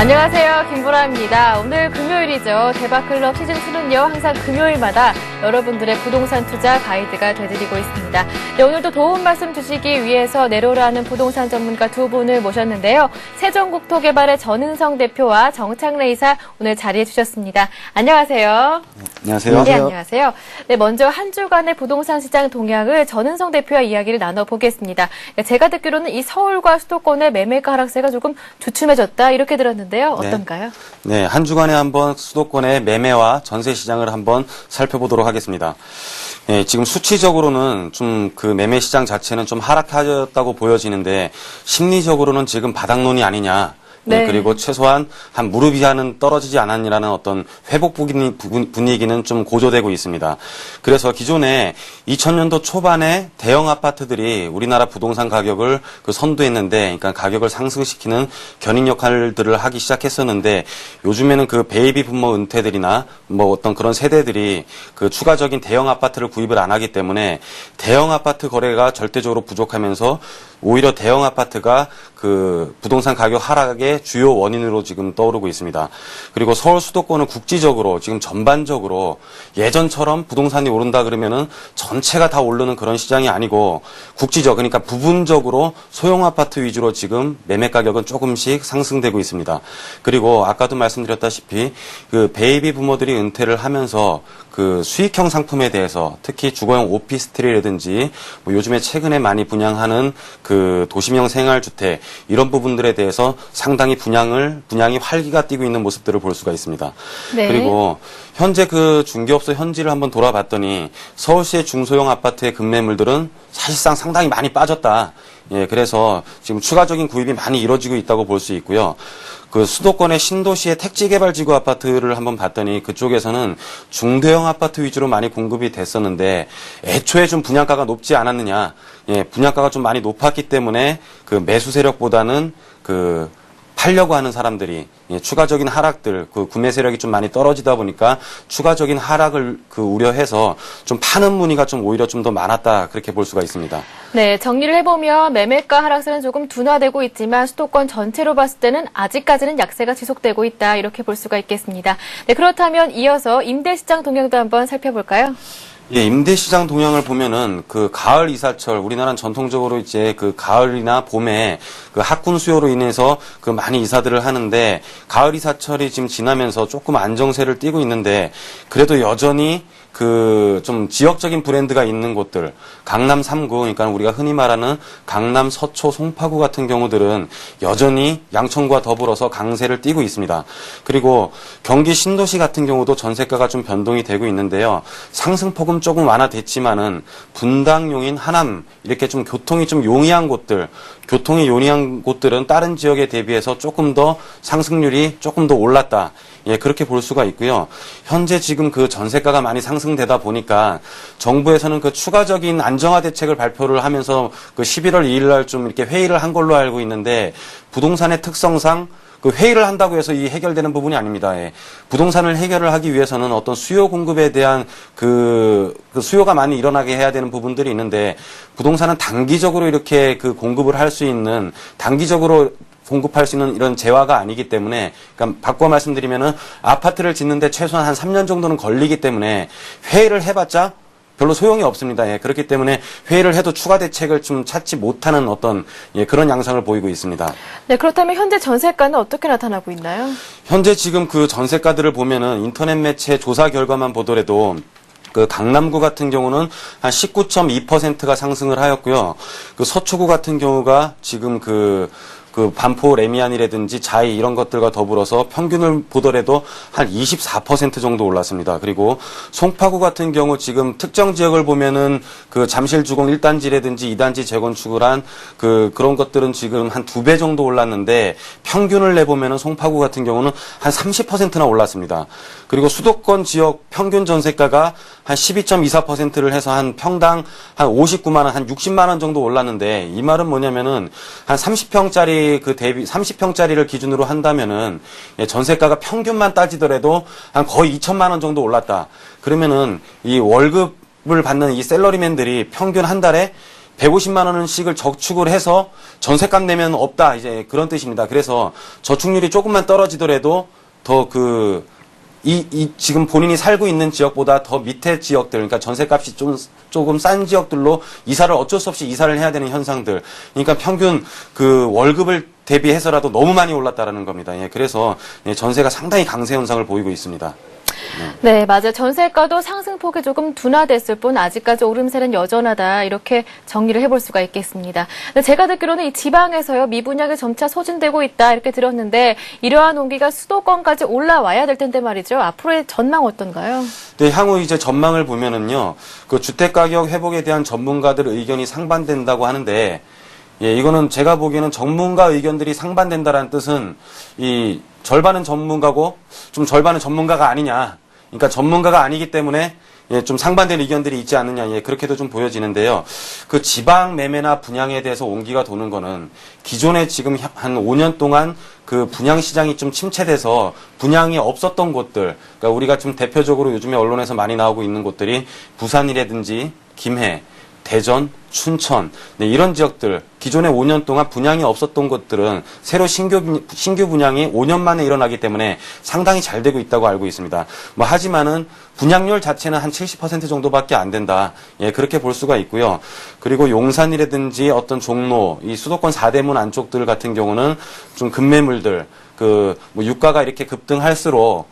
안녕하세요. 김보라입니다. 오늘 금요일이죠. 대박클럽 시즌2는요. 항상 금요일마다 여러분들의 부동산 투자 가이드가 되드리고 있습니다. 네, 오늘도 도움 말씀 주시기 위해서 내로라는 부동산 전문가 두 분을 모셨는데요. 세종국토개발의 전은성 대표와 정창래 이사 오늘 자리해 주셨습니다. 안녕하세요. 안녕하세요. 네, 안녕하세요. 네, 먼저 한 주간의 부동산 시장 동향을 전은성 대표와 이야기를 나눠보겠습니다. 제가 듣기로는 이 서울과 수도권의 매매가 하락세가 조금 주춤해졌다 이렇게 들었는데요. 어떤가요? 네, 한 주간에 한번 수도권의 매매와 전세 시장을 한번 살펴보도록 하겠습니다. 네, 지금 수치적으로는 좀 그 매매 시장 자체는 좀 하락하였다고 보여지는데 심리적으로는 지금 바닥론이 아니냐. 네. 그리고 최소한 한 무릎 이하는 떨어지지 않았냐라는 어떤 회복 분위기는 좀 고조되고 있습니다. 그래서 기존에 2000년도 초반에 대형 아파트들이 우리나라 부동산 가격을 선도했는데, 그러니까 가격을 상승시키는 견인 역할들을 하기 시작했었는데, 요즘에는 그 베이비 부모 은퇴들이나 뭐 어떤 그런 세대들이 그 추가적인 대형 아파트를 구입을 안 하기 때문에 대형 아파트 거래가 절대적으로 부족하면서 오히려 대형 아파트가 그 부동산 가격 하락의 주요 원인으로 지금 떠오르고 있습니다. 그리고 서울 수도권은 국지적으로 지금 전반적으로 예전처럼 부동산이 오른다 그러면은 전체가 다 오르는 그런 시장이 아니고 국지적, 그러니까 부분적으로 소형 아파트 위주로 지금 매매 가격은 조금씩 상승되고 있습니다. 그리고 아까도 말씀드렸다시피 그 베이비 부모들이 은퇴를 하면서 그 수익형 상품에 대해서 특히 주거용 오피스텔이라든지 뭐 요즘에 최근에 많이 분양하는 그 도심형 생활주택 이런 부분들에 대해서 상당히 분양이 활기가 띠고 있는 모습들을 볼 수가 있습니다. 네. 그리고 현재 그 중개업소 현지를 한번 돌아봤더니 서울시의 중소형 아파트의 급매물들은 사실상 상당히 많이 빠졌다. 예, 그래서 지금 추가적인 구입이 많이 이루어지고 있다고 볼 수 있고요. 그 수도권의 신도시의 택지개발지구 아파트를 한번 봤더니 그쪽에서는 중대형 아파트 위주로 많이 공급이 됐었는데 애초에 좀 분양가가 높지 않았느냐. 예, 분양가가 좀 많이 높았기 때문에 그 매수 세력보다는 그 팔려고 하는 사람들이 추가적인 하락들, 그 구매 세력이 좀 많이 떨어지다 보니까 추가적인 하락을 그 우려해서 좀 파는 문의가 좀 오히려 좀 더 많았다 그렇게 볼 수가 있습니다. 네, 정리를 해보면 매매가 하락세는 조금 둔화되고 있지만 수도권 전체로 봤을 때는 아직까지는 약세가 지속되고 있다 이렇게 볼 수가 있겠습니다. 네, 그렇다면 이어서 임대시장 동향도 한번 살펴볼까요? 예, 임대시장 동향을 보면은 그 가을 이사철, 우리나라는 전통적으로 이제 그 가을이나 봄에 그 학군 수요로 인해서 그 많이 이사들을 하는데 가을 이사철이 지금 지나면서 조금 안정세를 띠고 있는데 그래도 여전히 그 좀 지역적인 브랜드가 있는 곳들, 강남 3구, 그러니까 우리가 흔히 말하는 강남 서초 송파구 같은 경우들은 여전히 양천구와 더불어서 강세를 띠고 있습니다. 그리고 경기 신도시 같은 경우도 전세가가 좀 변동이 되고 있는데요. 상승폭은 조금 완화됐지만은 분당용인 하남 이렇게 좀 교통이 좀 용이한 곳들, 교통이 용이한 곳들은 다른 지역에 대비해서 조금 더 상승률이 조금 더 올랐다. 예, 그렇게 볼 수가 있고요. 현재 지금 그 전세가가 많이 상승되다 보니까 정부에서는 그 추가적인 안정화 대책을 발표를 하면서 그 11월 2일 날 좀 이렇게 회의를 한 걸로 알고 있는데 부동산의 특성상 그 회의를 한다고 해서 이 해결되는 부분이 아닙니다. 예. 부동산을 해결을 하기 위해서는 어떤 수요 공급에 대한 그 수요가 많이 일어나게 해야 되는 부분들이 있는데 부동산은 단기적으로 이렇게 그 공급을 할 수 있는 단기적으로 공급할 수 있는 이런 재화가 아니기 때문에, 그러니까 바꿔 말씀드리면은 아파트를 짓는데 최소한 한 3년 정도는 걸리기 때문에 회의를 해봤자 별로 소용이 없습니다. 예, 그렇기 때문에 회의를 해도 추가 대책을 좀 찾지 못하는 어떤 그런 양상을 보이고 있습니다. 네, 그렇다면 현재 전세가는 어떻게 나타나고 있나요? 현재 지금 그 전세가들을 보면은 인터넷 매체 조사 결과만 보더라도 그 강남구 같은 경우는 한 19.2%가 상승을 하였고요. 그 서초구 같은 경우가 지금 그 반포 레미안이라든지 자이 이런 것들과 더불어서 평균을 보더라도 한 24% 정도 올랐습니다. 그리고 송파구 같은 경우 지금 특정 지역을 보면은 그 잠실주공 1단지라든지 2단지 재건축을 한 그런 것들은 지금 한 2배 정도 올랐는데 평균을 내보면은 송파구 같은 경우는 한 30%나 올랐습니다. 그리고 수도권 지역 평균 전세가가 한 12.24%를 해서 한 평당 한 59만 원, 한 60만 원 정도 올랐는데 이 말은 뭐냐면은 한 30평짜리 그 대비 30평짜리를 기준으로 한다면은 전세가가 평균만 따지더라도 한 거의 2천만 원 정도 올랐다. 그러면은 이 월급을 받는 이 샐러리맨들이 평균 한 달에 150만 원씩을 저축을 해서 전세값 내면 없다. 이제 그런 뜻입니다. 그래서 저축률이 조금만 떨어지더라도 더 지금 본인이 살고 있는 지역보다 더 밑에 지역들, 그러니까 전세값이 조금 싼 지역들로 어쩔 수 없이 이사를 해야 되는 현상들. 그러니까 평균 그 월급을 대비해서라도 너무 많이 올랐다라는 겁니다. 예, 그래서 전세가 상당히 강세 현상을 보이고 있습니다. 네, 맞아요. 전세가도 상승폭이 조금 둔화됐을 뿐 아직까지 오름세는 여전하다. 이렇게 정리를 해볼 수가 있겠습니다. 근데 제가 듣기로는 이 지방에서요, 미분양이 점차 소진되고 있다. 이렇게 들었는데 이러한 온기가 수도권까지 올라와야 될 텐데 말이죠. 앞으로의 전망 어떤가요? 네, 향후 이제 전망을 보면은요, 그 주택가격 회복에 대한 전문가들 의견이 상반된다고 하는데, 예, 이거는 제가 보기에는 전문가 의견들이 상반된다라는 뜻은 이 절반은 전문가고 좀 절반은 전문가가 아니냐. 그러니까 전문가가 아니기 때문에 예, 좀 상반된 의견들이 있지 않느냐. 예, 그렇게도 좀 보여지는데요. 그 지방 매매나 분양에 대해서 온기가 도는 거는 기존에 지금 한 5년 동안 그 분양 시장이 좀 침체돼서 분양이 없었던 곳들. 그러니까 우리가 좀 대표적으로 요즘에 언론에서 많이 나오고 있는 곳들이 부산이라든지 김해, 대전, 춘천, 네, 이런 지역들, 기존에 5년 동안 분양이 없었던 곳들은 새로 신규 분양이 5년 만에 일어나기 때문에 상당히 잘 되고 있다고 알고 있습니다. 하지만은 분양률 자체는 한 70% 정도밖에 안 된다. 예, 그렇게 볼 수가 있고요. 그리고 용산이라든지 어떤 종로, 이 수도권 4대문 안쪽들 같은 경우는 좀 급매물들, 유가가 이렇게 급등할수록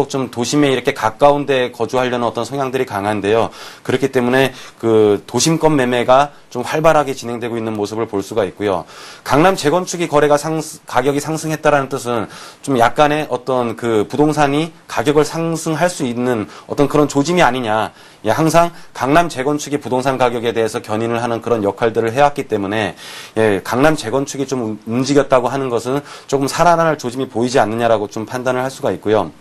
좀 도심에 이렇게 가까운 데 거주하려는 어떤 성향들이 강한데요. 그렇기 때문에 그 도심권 매매가 좀 활발하게 진행되고 있는 모습을 볼 수가 있고요. 강남 재건축이 가격이 상승했다라는 뜻은 좀 약간의 어떤 그 부동산이 가격을 상승할 수 있는 어떤 그런 조짐이 아니냐. 예, 항상 강남 재건축이 부동산 가격에 대해서 견인을 하는 그런 역할들을 해왔기 때문에 예, 강남 재건축이 좀 움직였다고 하는 것은 조금 살아날 조짐이 보이지 않느냐라고 좀 판단을 할 수가 있고요.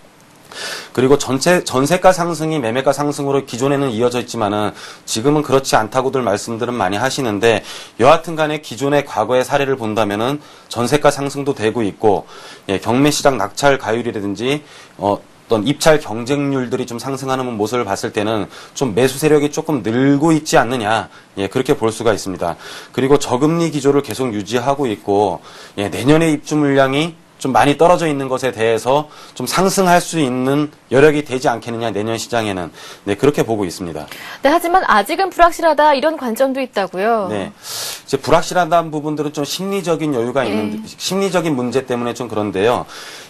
그리고 전세가 상승이 매매가 상승으로 기존에는 이어져 있지만은 지금은 그렇지 않다고들 말씀들은 많이 하시는데 여하튼 간에 기존의 과거의 사례를 본다면은 전세가 상승도 되고 있고 예, 경매시장 낙찰 가율이라든지 어떤 입찰 경쟁률들이 좀 상승하는 모습을 봤을 때는 좀 매수 세력이 조금 늘고 있지 않느냐. 예, 그렇게 볼 수가 있습니다. 그리고 저금리 기조를 계속 유지하고 있고 예, 내년에 입주 물량이 좀 많이 떨어져 있는 것에 대해서 좀 상승할 수 있는 여력이 되지 않겠느냐, 내년 시장에는. 네, 그렇게 보고 있습니다. 네, 하지만 아직은 불확실하다, 이런 관점도 있다고요. 네. 이제 불확실하다는 부분들은 좀 심리적인 여유가 있는, 심리적인 문제 때문에 좀 그런데요.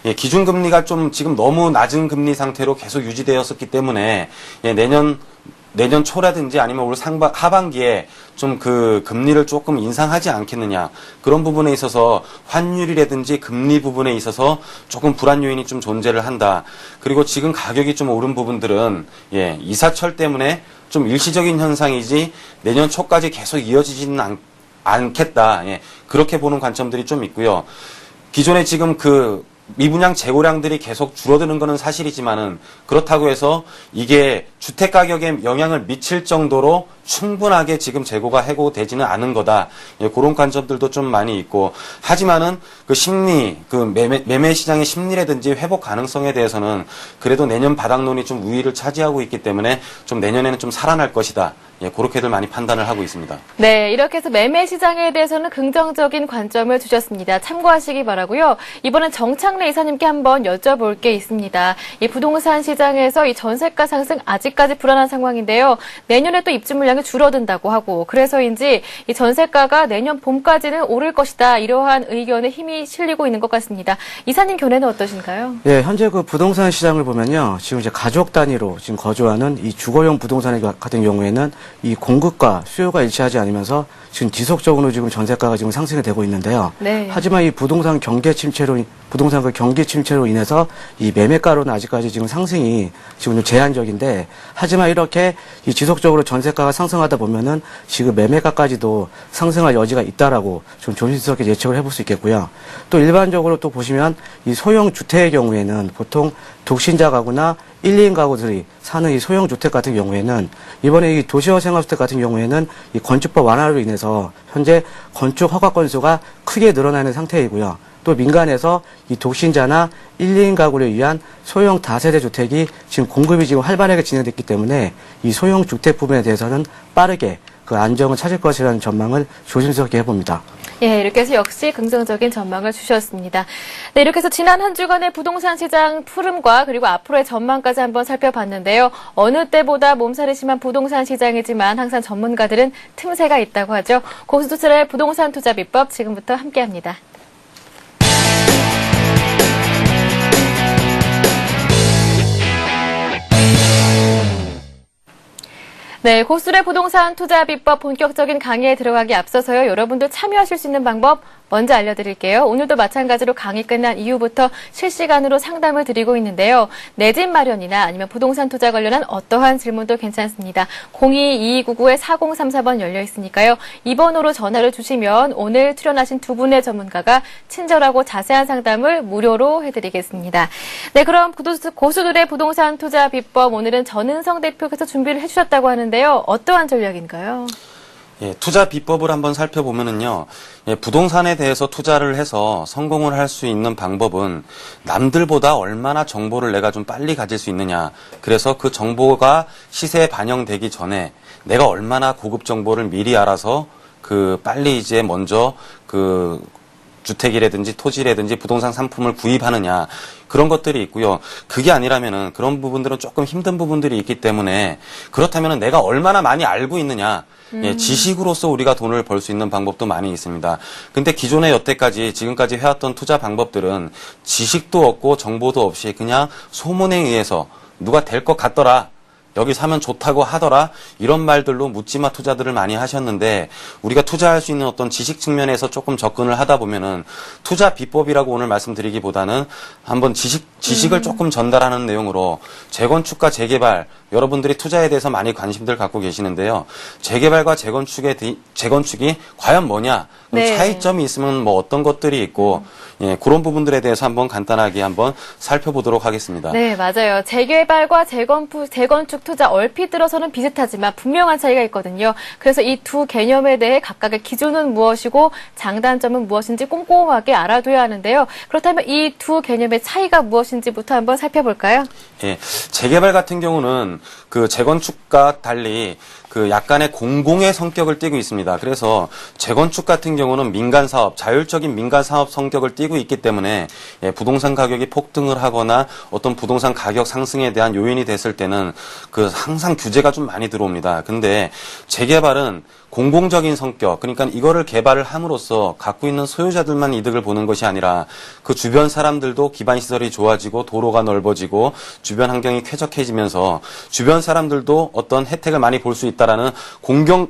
예, 기준금리가 좀 지금 너무 낮은 금리 상태로 계속 유지되었었기 때문에, 예, 내년 초라든지 아니면 올 하반기에 좀 그 금리를 조금 인상하지 않겠느냐. 그런 부분에 있어서 환율이라든지 금리 부분에 있어서 조금 불안 요인이 좀 존재를 한다. 그리고 지금 가격이 좀 오른 부분들은 예, 이사철 때문에 좀 일시적인 현상이지 내년 초까지 계속 이어지지는 않겠다. 예, 그렇게 보는 관점들이 좀 있고요. 기존에 지금 그 미분양 재고량들이 계속 줄어드는 것은 사실이지만은 그렇다고 해서 이게 주택 가격에 영향을 미칠 정도로 충분하게 지금 재고가 해고되지는 않은 거다. 예, 그런 관점들도 좀 많이 있고 하지만은 그 심리, 그 매매 시장의 심리라든지 회복 가능성에 대해서는 그래도 내년 바닥론이 좀 우위를 차지하고 있기 때문에 좀 내년에는 좀 살아날 것이다. 예, 그렇게들 많이 판단을 하고 있습니다. 네, 이렇게 해서 매매 시장에 대해서는 긍정적인 관점을 주셨습니다. 참고하시기 바라고요. 이번엔 정창래 이사님께 한번 여쭤볼 게 있습니다. 이 부동산 시장에서 이 전세가 상승 아직까지 불안한 상황인데요. 내년에 또 입주 물량이 줄어든다고 하고 그래서인지 이 전세가가 내년 봄까지는 오를 것이다. 이러한 의견에 힘이 실리고 있는 것 같습니다. 이사님 견해는 어떠신가요? 예, 현재 그 부동산 시장을 보면요. 지금 이제 가족 단위로 지금 거주하는 이 주거용 부동산 같은 경우에는 이 공급과 수요가 일치하지 않으면서 지금 지속적으로 지금 전세가가 지금 상승이 되고 있는데요. 네. 하지만 이 부동산 경기 침체로 인해서 이 매매가로는 아직까지 지금 상승이 지금 좀 제한적인데 하지만 이렇게 이 지속적으로 전세가가 상승하다 보면은 지금 매매가까지도 상승할 여지가 있다라고 좀 조심스럽게 예측을 해볼 수 있겠고요. 또 일반적으로 또 보시면 이 소형 주택의 경우에는 보통 독신자 가구나 1, 2인 가구들이 사는 이 소형 주택 같은 경우에는 이번에 이 도시화 생활주택 같은 경우에는 이 건축법 완화로 인해서 현재 건축 허가 건수가 크게 늘어나는 상태이고요. 또 민간에서 이 독신자나 1, 2인 가구를 위한 소형 다세대 주택이 지금 공급이 지금 활발하게 진행됐기 때문에 이 소형 주택 부분에 대해서는 빠르게 그 안정을 찾을 것이라는 전망을 조심스럽게 해봅니다. 예, 이렇게 해서 역시 긍정적인 전망을 주셨습니다. 네, 이렇게 해서 지난 한 주간의 부동산 시장 흐름과 그리고 앞으로의 전망까지 한번 살펴봤는데요. 어느 때보다 몸살이 심한 부동산 시장이지만 항상 전문가들은 틈새가 있다고 하죠. 고수투자의 부동산 투자 비법 지금부터 함께합니다. 네, 고수의 부동산 투자 비법 본격적인 강의에 들어가기 앞서서요. 여러분도 참여하실 수 있는 방법 먼저 알려드릴게요. 오늘도 마찬가지로 강의 끝난 이후부터 실시간으로 상담을 드리고 있는데요. 내 집 마련이나 아니면 부동산 투자 관련한 어떠한 질문도 괜찮습니다. 02-2299-4034번 열려 있으니까요. 이 번호로 전화를 주시면 오늘 출연하신 두 분의 전문가가 친절하고 자세한 상담을 무료로 해드리겠습니다. 네, 그럼 고수들의 부동산 투자 비법 오늘은 전은성 대표께서 준비를 해주셨다고 하는데요. 어떠한 전략인가요? 예, 투자 비법을 한번 살펴보면은요, 예, 부동산에 대해서 투자를 해서 성공을 할 수 있는 방법은 남들보다 얼마나 정보를 내가 좀 빨리 가질 수 있느냐. 그래서 그 정보가 시세에 반영되기 전에 내가 얼마나 고급 정보를 미리 알아서 빨리 이제 먼저 주택이라든지 토지라든지 부동산 상품을 구입하느냐. 그런 것들이 있고요. 그게 아니라면은 그런 부분들은 조금 힘든 부분들이 있기 때문에 그렇다면은 내가 얼마나 많이 알고 있느냐. 예, 지식으로서 우리가 돈을 벌 수 있는 방법도 많이 있습니다. 근데 기존에 여태까지 지금까지 해왔던 투자 방법들은 지식도 없고 정보도 없이 그냥 소문에 의해서 누가 될 것 같더라. 여기 사면 좋다고 하더라. 이런 말들로 묻지마 투자들을 많이 하셨는데 우리가 투자할 수 있는 어떤 지식 측면에서 조금 접근을 하다 보면은 투자 비법이라고 오늘 말씀드리기보다는 한번 지식을 조금 전달하는 내용으로 재건축과 재개발 여러분들이 투자에 대해서 많이 관심들 갖고 계시는데요. 재개발과 재건축이 과연 뭐냐? 네. 차이점이 있으면 뭐 어떤 것들이 있고 예, 그런 부분들에 대해서 한번 간단하게 한번 살펴보도록 하겠습니다. 네, 맞아요. 재개발과 재건축 투자 얼핏 들어서는 비슷하지만 분명한 차이가 있거든요. 그래서 이 두 개념에 대해 각각의 기준은 무엇이고 장단점은 무엇인지 꼼꼼하게 알아둬야 하는데요. 그렇다면 이 두 개념의 차이가 무엇인지부터 한번 살펴볼까요? 예, 재개발 같은 경우는 그 재건축과 달리 약간의 공공의 성격을 띠고 있습니다. 그래서 재건축 같은 경우는 민간 사업, 자율적인 민간 사업 성격을 띠고 있기 때문에 예, 부동산 가격이 폭등을 하거나 어떤 부동산 가격 상승에 대한 요인이 됐을 때는 항상 규제가 좀 많이 들어옵니다. 근데 재개발은 공공적인 성격, 그러니까 이거를 개발을 함으로써 갖고 있는 소유자들만 이득을 보는 것이 아니라 그 주변 사람들도 기반 시설이 좋아지고 도로가 넓어지고 주변 환경이 쾌적해지면서 주변 사람들도 어떤 혜택을 많이 볼 수 있다라는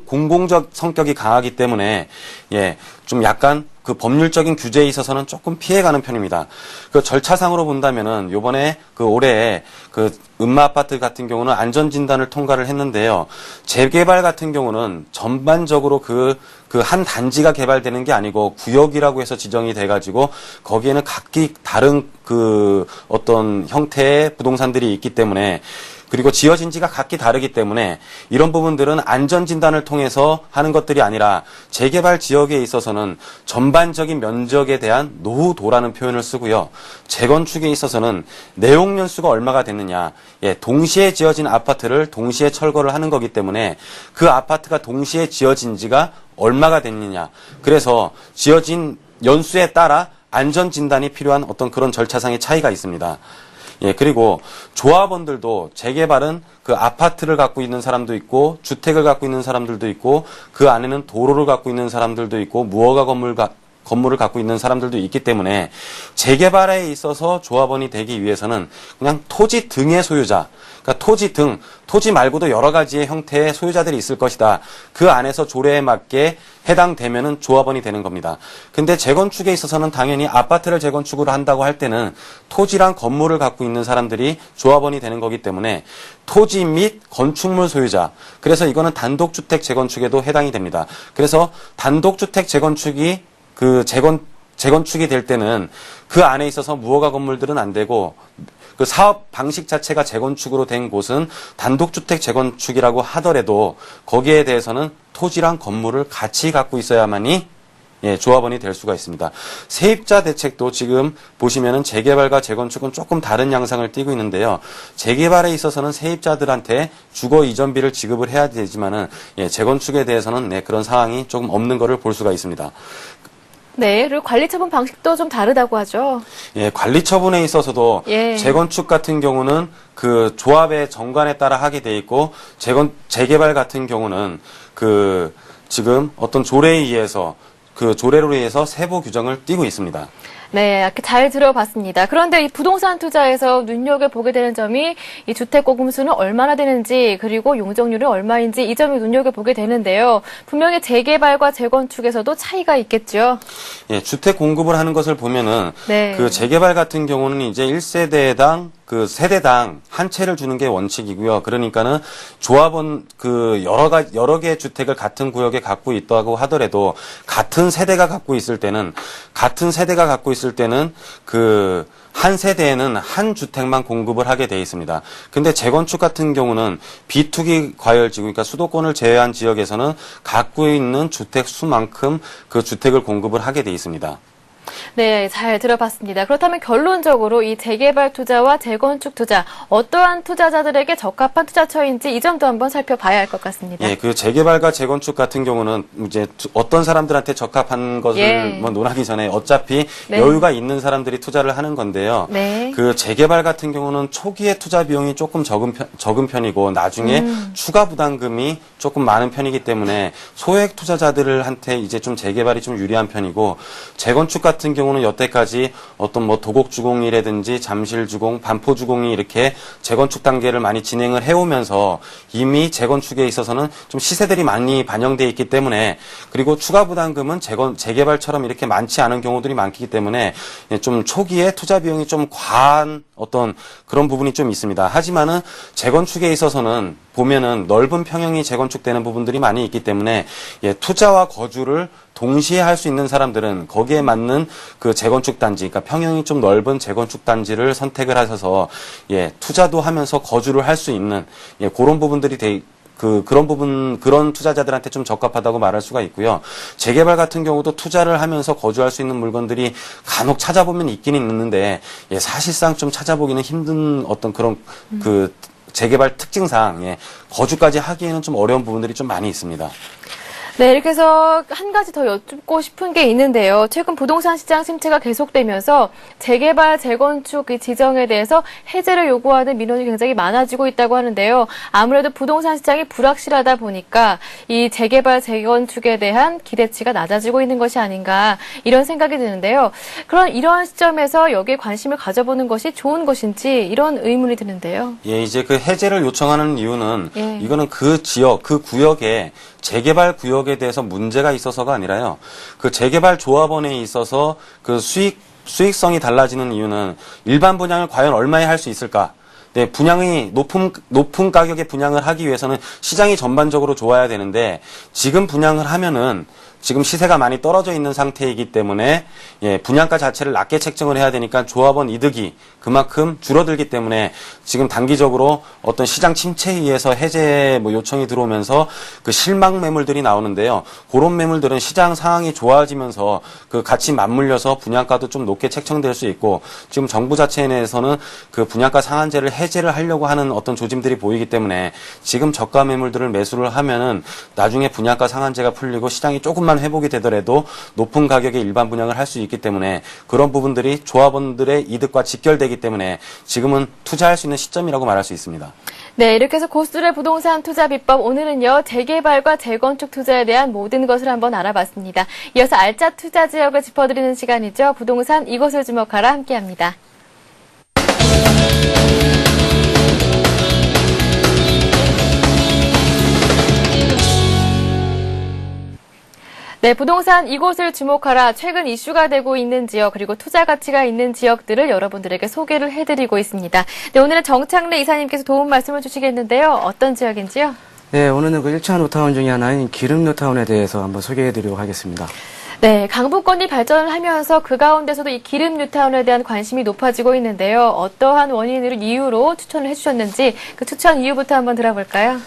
공공적 성격이 강하기 때문에 예, 좀 약간 그 법률적인 규제에 있어서는 조금 피해가는 편입니다. 그 절차상으로 본다면은 요번에 올해 음마 아파트 같은 경우는 안전진단을 통과를 했는데요. 재개발 같은 경우는 전반적으로 한 단지가 개발되는 게 아니고 구역이라고 해서 지정이 돼가지고 거기에는 각기 다른 어떤 형태의 부동산들이 있기 때문에 그리고 지어진 지가 각기 다르기 때문에 이런 부분들은 안전진단을 통해서 하는 것들이 아니라 재개발 지역에 있어서는 전반적인 면적에 대한 노후도라는 표현을 쓰고요. 재건축에 있어서는 내용연수가 얼마가 됐느냐. 예, 동시에 지어진 아파트를 동시에 철거를 하는 거기 때문에 그 아파트가 동시에 지어진 지가 얼마가 됐느냐. 그래서 지어진 연수에 따라 안전진단이 필요한 어떤 그런 절차상의 차이가 있습니다. 예, 그리고 조합원들도 재개발은 아파트를 갖고 있는 사람도 있고 주택을 갖고 있는 사람들도 있고 그 안에는 도로를 갖고 있는 사람들도 있고 무허가 건물을 갖고 있는 사람들도 있기 때문에 재개발에 있어서 조합원이 되기 위해서는 그냥 토지 등의 소유자, 그러니까 토지 말고도 여러 가지의 형태의 소유자들이 있을 것이다. 그 안에서 조례에 맞게 해당되면은 조합원이 되는 겁니다. 근데 재건축에 있어서는 당연히 아파트를 재건축으로 한다고 할 때는 토지랑 건물을 갖고 있는 사람들이 조합원이 되는 거기 때문에 토지 및 건축물 소유자. 그래서 이거는 단독주택 재건축에도 해당이 됩니다. 그래서 단독주택 재건축이 재건축이 될 때는 그 안에 있어서 무허가 건물들은 안 되고 그 사업 방식 자체가 재건축으로 된 곳은 단독주택 재건축이라고 하더라도 거기에 대해서는 토지랑 건물을 같이 갖고 있어야만이 조합원이 될 수가 있습니다. 세입자 대책도 지금 보시면은 재개발과 재건축은 조금 다른 양상을 띠고 있는데요. 재개발에 있어서는 세입자들한테 주거 이전비를 지급을 해야 되지만은 재건축에 대해서는 그런 상황이 조금 없는 것을 볼 수가 있습니다. 네, 그리고 관리 처분 방식도 좀 다르다고 하죠. 관리 처분에 있어서도 재건축 같은 경우는 그 조합의 정관에 따라 하게 돼 있고 재개발 같은 경우는 지금 어떤 조례에 의해서 그 조례로 인해서 세부 규정을 띠고 있습니다. 네, 이렇게 잘 들어봤습니다. 그런데 이 부동산 투자에서 눈여겨보게 되는 점이 이 주택 공급수는 얼마나 되는지 그리고 용적률은 얼마인지 이 점을 눈여겨보게 되는데요. 분명히 재개발과 재건축에서도 차이가 있겠죠. 주택 공급을 하는 것을 보면은 그 재개발 같은 경우는 이제 1세대당 그 세대당 한 채를 주는 게 원칙이고요. 그러니까는 조합원 여러 개의 주택을 같은 구역에 갖고 있다고 하더라도 같은 세대가 갖고 있을 때는 그 한 세대에는 한 주택만 공급을 하게 돼 있습니다. 근데 재건축 같은 경우는 비투기 과열지구, 그러니까 수도권을 제외한 지역에서는 갖고 있는 주택 수만큼 그 주택을 공급을 하게 돼 있습니다. 네, 잘 들어봤습니다. 그렇다면 결론적으로 이 재개발 투자와 재건축 투자, 어떠한 투자자들에게 적합한 투자처인지 이 점도 한번 살펴봐야 할 것 같습니다. 그 재개발과 재건축 같은 경우는 이제 어떤 사람들한테 적합한 것을 논하기 전에 어차피 여유가 있는 사람들이 투자를 하는 건데요. 그 재개발 같은 경우는 초기에 투자 비용이 조금 적은 편이고 나중에 추가 부담금이 조금 많은 편이기 때문에 소액 투자자들한테 이제 좀 재개발이 좀 유리한 편이고 재건축 같은 경우는 여태까지 어떤 도곡주공이라든지 잠실주공, 반포주공이 이렇게 재건축 단계를 많이 진행을 해오면서 이미 재건축에 있어서는 좀 시세들이 많이 반영돼 있기 때문에 그리고 추가 부담금은 재개발처럼 이렇게 많지 않은 경우들이 많기 때문에 좀 초기에 투자 비용이 좀 과한 어떤 그런 부분이 좀 있습니다. 하지만은 재건축에 있어서는 보면은 넓은 평형이 재건축되는 부분들이 많이 있기 때문에 투자와 거주를 동시에 할 수 있는 사람들은 거기에 맞는 그 재건축 단지, 그러니까 평형이 좀 넓은 재건축 단지를 선택을 하셔서 투자도 하면서 거주를 할 수 있는 그런 부분들이 그런 투자자들한테 좀 적합하다고 말할 수가 있고요. 재개발 같은 경우도 투자를 하면서 거주할 수 있는 물건들이 간혹 찾아보면 있기는 있는데 사실상 좀 찾아보기는 힘든 어떤 그런 재개발 특징상 거주까지 하기에는 좀 어려운 부분들이 좀 많이 있습니다. 네, 이렇게 해서 한 가지 더 여쭙고 싶은 게 있는데요. 최근 부동산 시장 침체가 계속되면서 재개발, 재건축 지정에 대해서 해제를 요구하는 민원이 굉장히 많아지고 있다고 하는데요. 아무래도 부동산 시장이 불확실하다 보니까 이 재개발, 재건축에 대한 기대치가 낮아지고 있는 것이 아닌가 이런 생각이 드는데요. 이러한 시점에서 여기에 관심을 가져보는 것이 좋은 것인지 이런 의문이 드는데요. 이제 그 해제를 요청하는 이유는 이거는 그 지역, 그 구역에 재개발 구역에 대해서 문제가 있어서가 아니라요. 그 재개발 조합원에 있어서 그 수익성이 달라지는 이유는 일반 분양을 과연 얼마에 할 수 있을까? 분양이 높은 가격에 분양을 하기 위해서는 시장이 전반적으로 좋아야 되는데 지금 분양을 하면은 지금 시세가 많이 떨어져 있는 상태이기 때문에 분양가 자체를 낮게 책정을 해야 되니까 조합원 이득이 그만큼 줄어들기 때문에 지금 단기적으로 어떤 시장 침체에 의해서 해제 요청이 들어오면서 그 실망 매물들이 나오는데요. 그런 매물들은 시장 상황이 좋아지면서 그 같이 맞물려서 분양가도 좀 높게 책정될 수 있고 지금 정부 자체 내에서는 그 분양가 상한제를 해제를 하려고 하는 어떤 조짐들이 보이기 때문에 지금 저가 매물들을 매수를 하면은 나중에 분양가 상한제가 풀리고 시장이 조금만 회복이 되더라도 높은 가격에 일반 분양을 할 수 있기 때문에 그런 부분들이 조합원들의 이득과 직결되기 때문에 지금은 투자할 수 있는 시점이라고 말할 수 있습니다. 네, 이렇게 해서 고수들의 부동산 투자 비법 오늘은요. 재개발과 재건축 투자에 대한 모든 것을 한번 알아봤습니다. 이어서 알짜 투자 지역을 짚어드리는 시간이죠. 부동산 이것을 주목하라 함께합니다. 네, 부동산 이곳을 주목하라. 최근 이슈가 되고 있는 지역 그리고 투자 가치가 있는 지역들을 여러분들에게 소개를 해드리고 있습니다. 네, 오늘은 정창래 이사님께서 도움 말씀을 주시겠는데요. 어떤 지역인지요? 네, 오늘은 그 1차 뉴타운 중에 하나인 기름 뉴타운에 대해서 한번 소개해드리도록 하겠습니다. 네, 강북권이 발전을 하면서 그 가운데서도 이 기름 뉴타운에 대한 관심이 높아지고 있는데요. 어떠한 원인으로 이유로 추천을 해주셨는지 그 추천 이유부터 한번 들어볼까요?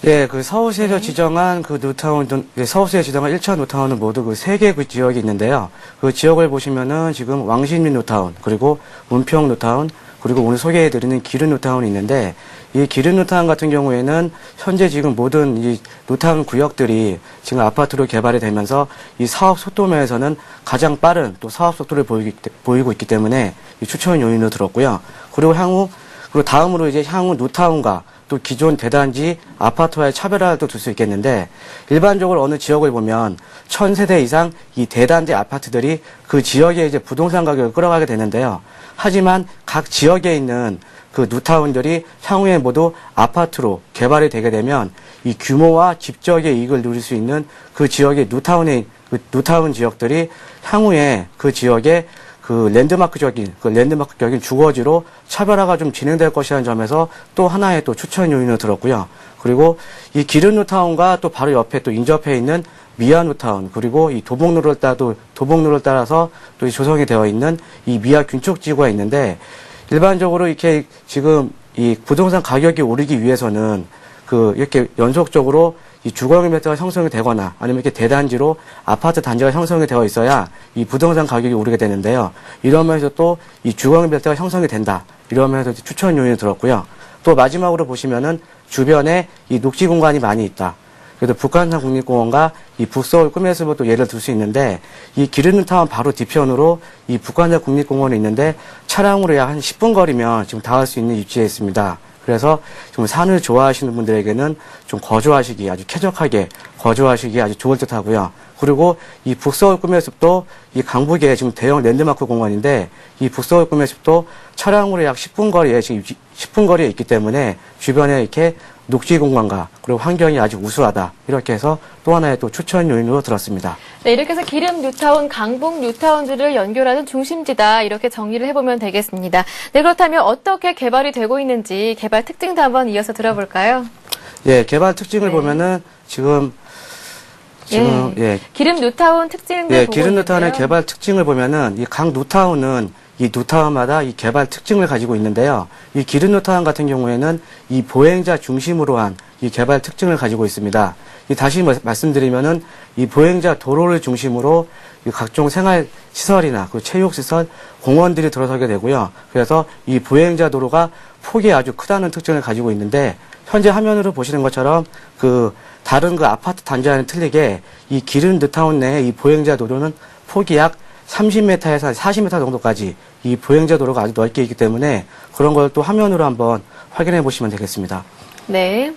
예, 그 서울시에서 지정한 그 뉴타운, 서울시에 지정한 1차 뉴타운은 모두 그 3개 그 지역이 있는데요. 그 지역을 보시면은 지금 왕십리 뉴타운, 그리고 문평 뉴타운, 그리고 오늘 소개해드리는 기른 뉴타운이 있는데, 이 기른 뉴타운 같은 경우에는 현재 지금 모든 이 뉴타운 구역들이 지금 아파트로 개발이 되면서 이 사업 속도 면에서는 가장 빠른 또 사업 속도를 보이고 있기 때문에 이 추천 요인으로 들었고요. 그리고 다음으로 이제 향후 뉴타운과 또 기존 대단지 아파트와의 차별화도 둘 수 있겠는데, 일반적으로 어느 지역을 보면 1000세대 이상 이 대단지 아파트들이 그 지역의 이제 부동산 가격을 끌어가게 되는데요. 하지만 각 지역에 있는 그 뉴타운들이 향후에 모두 아파트로 개발이 되게 되면 이 규모와 집적의 이익을 누릴 수 있는 그 지역의 뉴타운 지역들이 향후에 그 지역의 그 랜드마크적인 주거지로 차별화가 좀 진행될 것이라는 점에서 또 하나의 또 추천 요인을 들었고요. 그리고 이 기른 뉴타운과 또 바로 옆에 또 인접해 있는 미아 뉴타운, 그리고 이 도봉로를 따라서 또 조성이 되어 있는 이 미아 균축지구가 있는데, 일반적으로 이렇게 지금 이 부동산 가격이 오르기 위해서는 이렇게 연속적으로 이 주거용 벨트가 형성이 되거나 아니면 이렇게 대단지로 아파트 단지가 형성이 되어 있어야 이 부동산 가격이 오르게 되는데요. 이러면서 또 이 주거용 벨트가 형성이 된다. 이러면서 추천 요인을 들었고요. 또 마지막으로 보시면은 주변에 이 녹지 공간이 많이 있다. 그래도 북한산 국립공원과 이 북서울 꿈의 숲을 또 예를 들 수 있는데, 이 기른뉴타운 바로 뒤편으로 이 북한산 국립공원이 있는데 차량으로 약 한 10분 거리면 지금 닿을 수 있는 위치에 있습니다. 그래서 좀 산을 좋아하시는 분들에게는 좀 아주 쾌적하게 거주하시기 아주 좋을 듯 하고요. 그리고 이 북서울 꿈의 숲도 이 강북에 지금 대형 랜드마크 공원인데, 이 북서울 꿈의 숲도 차량으로 약 10분 거리에 있기 때문에 주변에 이렇게 녹지 공간과 그리고 환경이 아주 우수하다. 이렇게 해서 또 하나의 또 추천 요인으로 들었습니다. 네, 이렇게 해서 기름 뉴타운, 강북 뉴타운들을 연결하는 중심지다. 이렇게 정리를 해보면 되겠습니다. 네, 그렇다면 어떻게 개발이 되고 있는지 개발 특징도 한번 이어서 들어볼까요? 예, 개발 특징을 보면은 지금 기름 뉴타운 특징을 보고 기름 뉴타운의 있는데요. 개발 특징을 보면은 이 각 뉴타운은 이 뉴타운마다 이 개발 특징을 가지고 있는데요. 이 기름 뉴타운 같은 경우에는 이 보행자 중심으로 한 이 개발 특징을 가지고 있습니다. 다시 말씀드리면은 이 보행자 도로를 중심으로 이 각종 생활 시설이나 그 체육 시설, 공원들이 들어서게 되고요. 그래서 이 보행자 도로가 폭이 아주 크다는 특징을 가지고 있는데, 현재 화면으로 보시는 것처럼 다른 아파트 단지와는 틀리게 이 기른 뉴타운 내에 이 보행자 도로는 폭이 약 30m에서 40m 정도까지 이 보행자 도로가 아주 넓게 있기 때문에 그런 걸 또 화면으로 한번 확인해 보시면 되겠습니다. 네.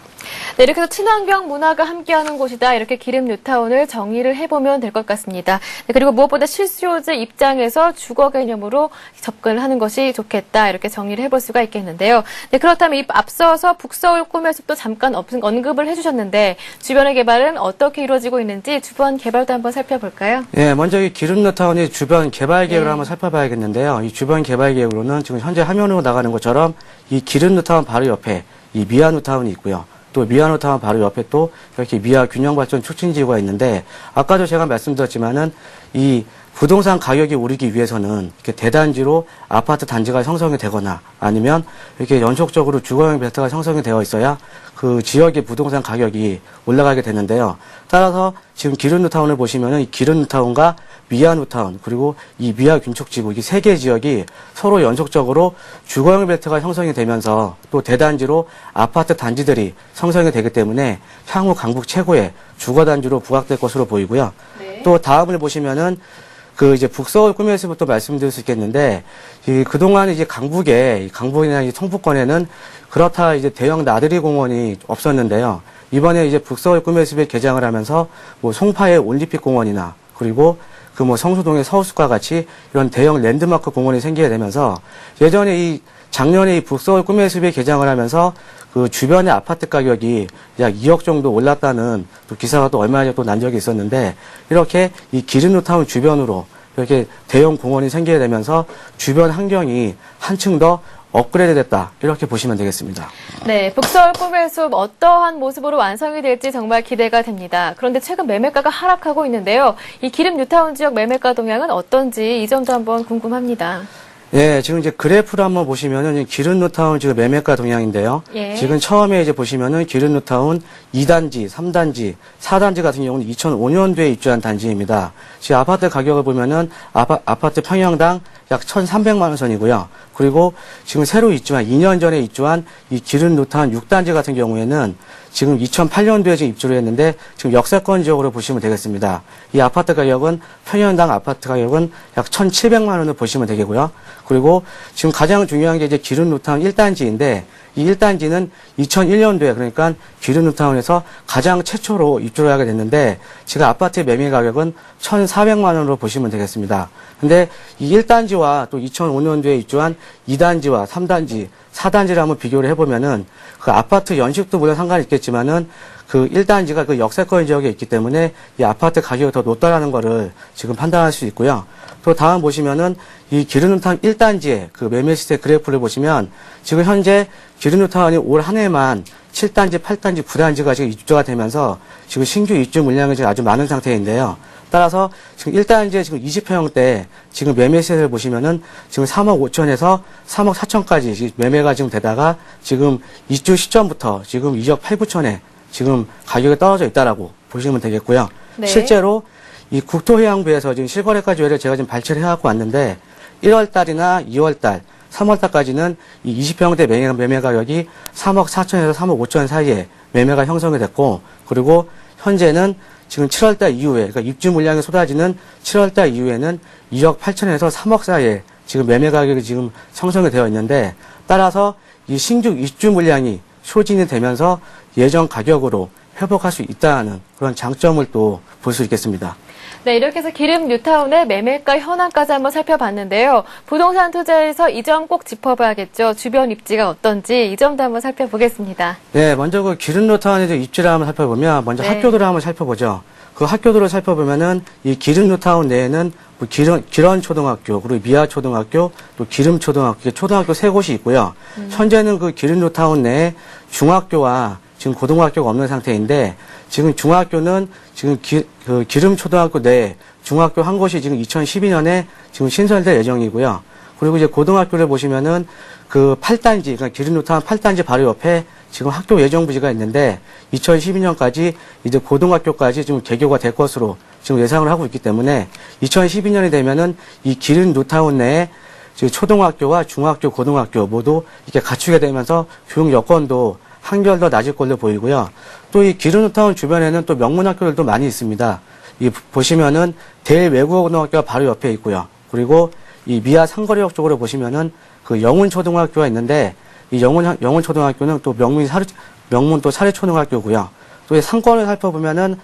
네, 이렇게 해서 친환경 문화가 함께하는 곳이다. 이렇게 기름 뉴타운을 정의를 해보면 될 것 같습니다. 네, 그리고 무엇보다 실수요자 입장에서 주거 개념으로 접근을 하는 것이 좋겠다. 이렇게 정리를 해볼 수가 있겠는데요. 네, 그렇다면 앞서서 북서울 꿈의 숲도 잠깐 언급을 해주셨는데, 주변의 개발은 어떻게 이루어지고 있는지 주변 개발도 한번 살펴볼까요? 예, 먼저 이 기름 뉴타운의 주변 개발 계획을 한번 살펴봐야겠는데요. 이 주변 개발 계획으로는 지금 현재 화면으로 나가는 것처럼 이 기름 뉴타운 바로 옆에 이 미아 뉴타운이 있고요. 또 미아 뉴타운 바로 옆에 또 이렇게 미아 균형발전 촉진지구가 있는데, 아까도 제가 말씀드렸지만은 이 부동산 가격이 오르기 위해서는 이렇게 대단지로 아파트 단지가 형성이 되거나 아니면 이렇게 연속적으로 주거용 벨트가 형성이 되어 있어야 그 지역의 부동산 가격이 올라가게 되는데요. 따라서 지금 기른 뉴타운을 보시면은 이 기른 뉴타운과 미아 뉴타운, 그리고 이 미아 균축지구, 이 세 개 지역이 서로 연속적으로 주거용 벨트가 형성이 되면서 또 대단지로 아파트 단지들이 형성이 되기 때문에 향후 강북 최고의 주거단지로 부각될 것으로 보이고요. 네. 또 다음을 보시면은 이제 북서울 꿈의 숲부터 말씀드릴 수 있겠는데, 그동안 이제 강북이나 성북권에는 그렇다 이제 대형 나들이 공원이 없었는데요. 이번에 이제 북서울 꿈의 숲에 개장을 하면서 송파의 올림픽 공원이나 그리고 성수동의 서울숲과 같이 이런 대형 랜드마크 공원이 생기게 되면서, 예전에 작년에 이 북서울 꿈의 숲에 개장을 하면서 그 주변의 아파트 가격이 약 2억 정도 올랐다는 또 기사가 또 얼마 전에 또 난 적이 있었는데, 이렇게 이 기른 뉴타운 주변으로 이렇게 대형 공원이 생기게 되면서 주변 환경이 한층 더 업그레이드 됐다. 이렇게 보시면 되겠습니다. 네, 북서울 꿈의 숲 어떠한 모습으로 완성이 될지 정말 기대가 됩니다. 그런데 최근 매매가가 하락하고 있는데요. 이 기름 뉴타운 지역 매매가 동향은 어떤지 이 점도 한번 궁금합니다. 예, 지금 이제 그래프를 한번 보시면은 기른 뉴타운 지금 매매가 동향인데요. 예. 지금 처음에 이제 보시면은 기른 뉴타운 2단지, 3단지, 4단지 같은 경우는 2005년도에 입주한 단지입니다. 지금 아파트 가격을 보면은 아파트 평형당 약 1,300만 원 선이고요. 그리고 지금 새로 입주한 2년 전에 입주한 이 기른 뉴타운 6단지 같은 경우에는 지금 2008년도에 지금 입주를 했는데 지금 역세권 지역으로 보시면 되겠습니다. 이 아파트 가격은 평형당 아파트 가격은 약 1,700만 원을 보시면 되겠고요. 그리고 지금 가장 중요한 게 이제 기른 뉴타운 1단지인데 이 1단지는 2001년도에 그러니까 기른 뉴타운에서 가장 최초로 입주를 하게 됐는데 지금 아파트 매매 가격은 1,400만 원으로 보시면 되겠습니다. 근데 이 1단지와 또 2005년도에 입주한 2단지와 3단지, 4단지를 한번 비교를 해보면은 그 아파트 연식도 물론 상관이 있겠지만은 그 1단지가 그 역세권 지역에 있기 때문에 이 아파트 가격이 더 높다라는 거를 지금 판단할 수 있고요. 또 다음 보시면은 이 기른 뉴타운 1단지의 그 매매 시세 그래프를 보시면 지금 현재 기른 뉴타운이 올 한 해만 7단지, 8단지, 9단지가 지금 입주가 되면서 지금 신규 입주 물량이 지금 아주 많은 상태인데요. 따라서 지금 1단지에 지금 20평대 지금 매매 시세를 보시면은 지금 3억 5천에서 3억 4천까지 매매가 지금 되다가 지금 입주 시점부터 지금 2억 8, 9천에 지금 가격이 떨어져 있다라고 보시면 되겠고요. 네. 실제로 이 국토해양부에서 지금 실거래가 조회를 제가 지금 발췌를 해갖고 왔는데 1월달이나 2월달, 3월달까지는 이 20평대 매매 가격이 3억 4천에서 3억 5천 사이에 매매가 형성이 됐고 그리고 현재는 지금 7월달 이후에 그러니까 입주 물량이 쏟아지는 7월달 이후에는 2억 8천에서 3억 사이에 지금 매매 가격이 지금 형성이 되어 있는데 따라서 이 신규 입주 물량이 소진이 되면서 예전 가격으로 회복할 수 있다는 그런 장점을 또 볼 수 있겠습니다. 네, 이렇게 해서 기름 뉴타운의 매매가 현황까지 한번 살펴봤는데요. 부동산 투자에서 이 점 꼭 짚어봐야겠죠. 주변 입지가 어떤지 이 점도 한번 살펴보겠습니다. 네, 먼저 그 기른 뉴타운에서 입지를 한번 살펴보면 먼저 네. 학교들을 한번 살펴보죠. 그 학교들을 살펴보면은 이 기른 뉴타운 내에는 뭐 기런 초등학교, 그리고 미아 초등학교, 또 기름 초등학교, 초등학교 세 곳이 있고요. 현재는 그 기른 뉴타운 내에 중학교와 지금 고등학교가 없는 상태인데 지금 중학교는 지금 그 기름 초등학교 내에 중학교 한 곳이 지금 2012년에 지금 신설될 예정이고요. 그리고 이제 고등학교를 보시면은 그 8단지, 그러니까 기름 뉴타운 8단지 바로 옆에 지금 학교 예정 부지가 있는데 2012년까지 이제 고등학교까지 지금 개교가 될 것으로 지금 예상을 하고 있기 때문에 2012년이 되면은 이 기름 뉴타운 내에 지금 초등학교와 중학교, 고등학교 모두 이렇게 갖추게 되면서 교육 여건도 한결 더 낮을 걸로 보이고요. 또 이 기른 뉴타운 주변에는 또 명문학교들도 많이 있습니다. 이 보시면은 대외국어고등학교가 바로 옆에 있고요. 그리고 이 미아 상거리역 쪽으로 보시면은 그 영훈초등학교가 있는데 이 영훈초등학교는 또 명문 또 사립초등학교고요. 또 이 상권을 살펴보면은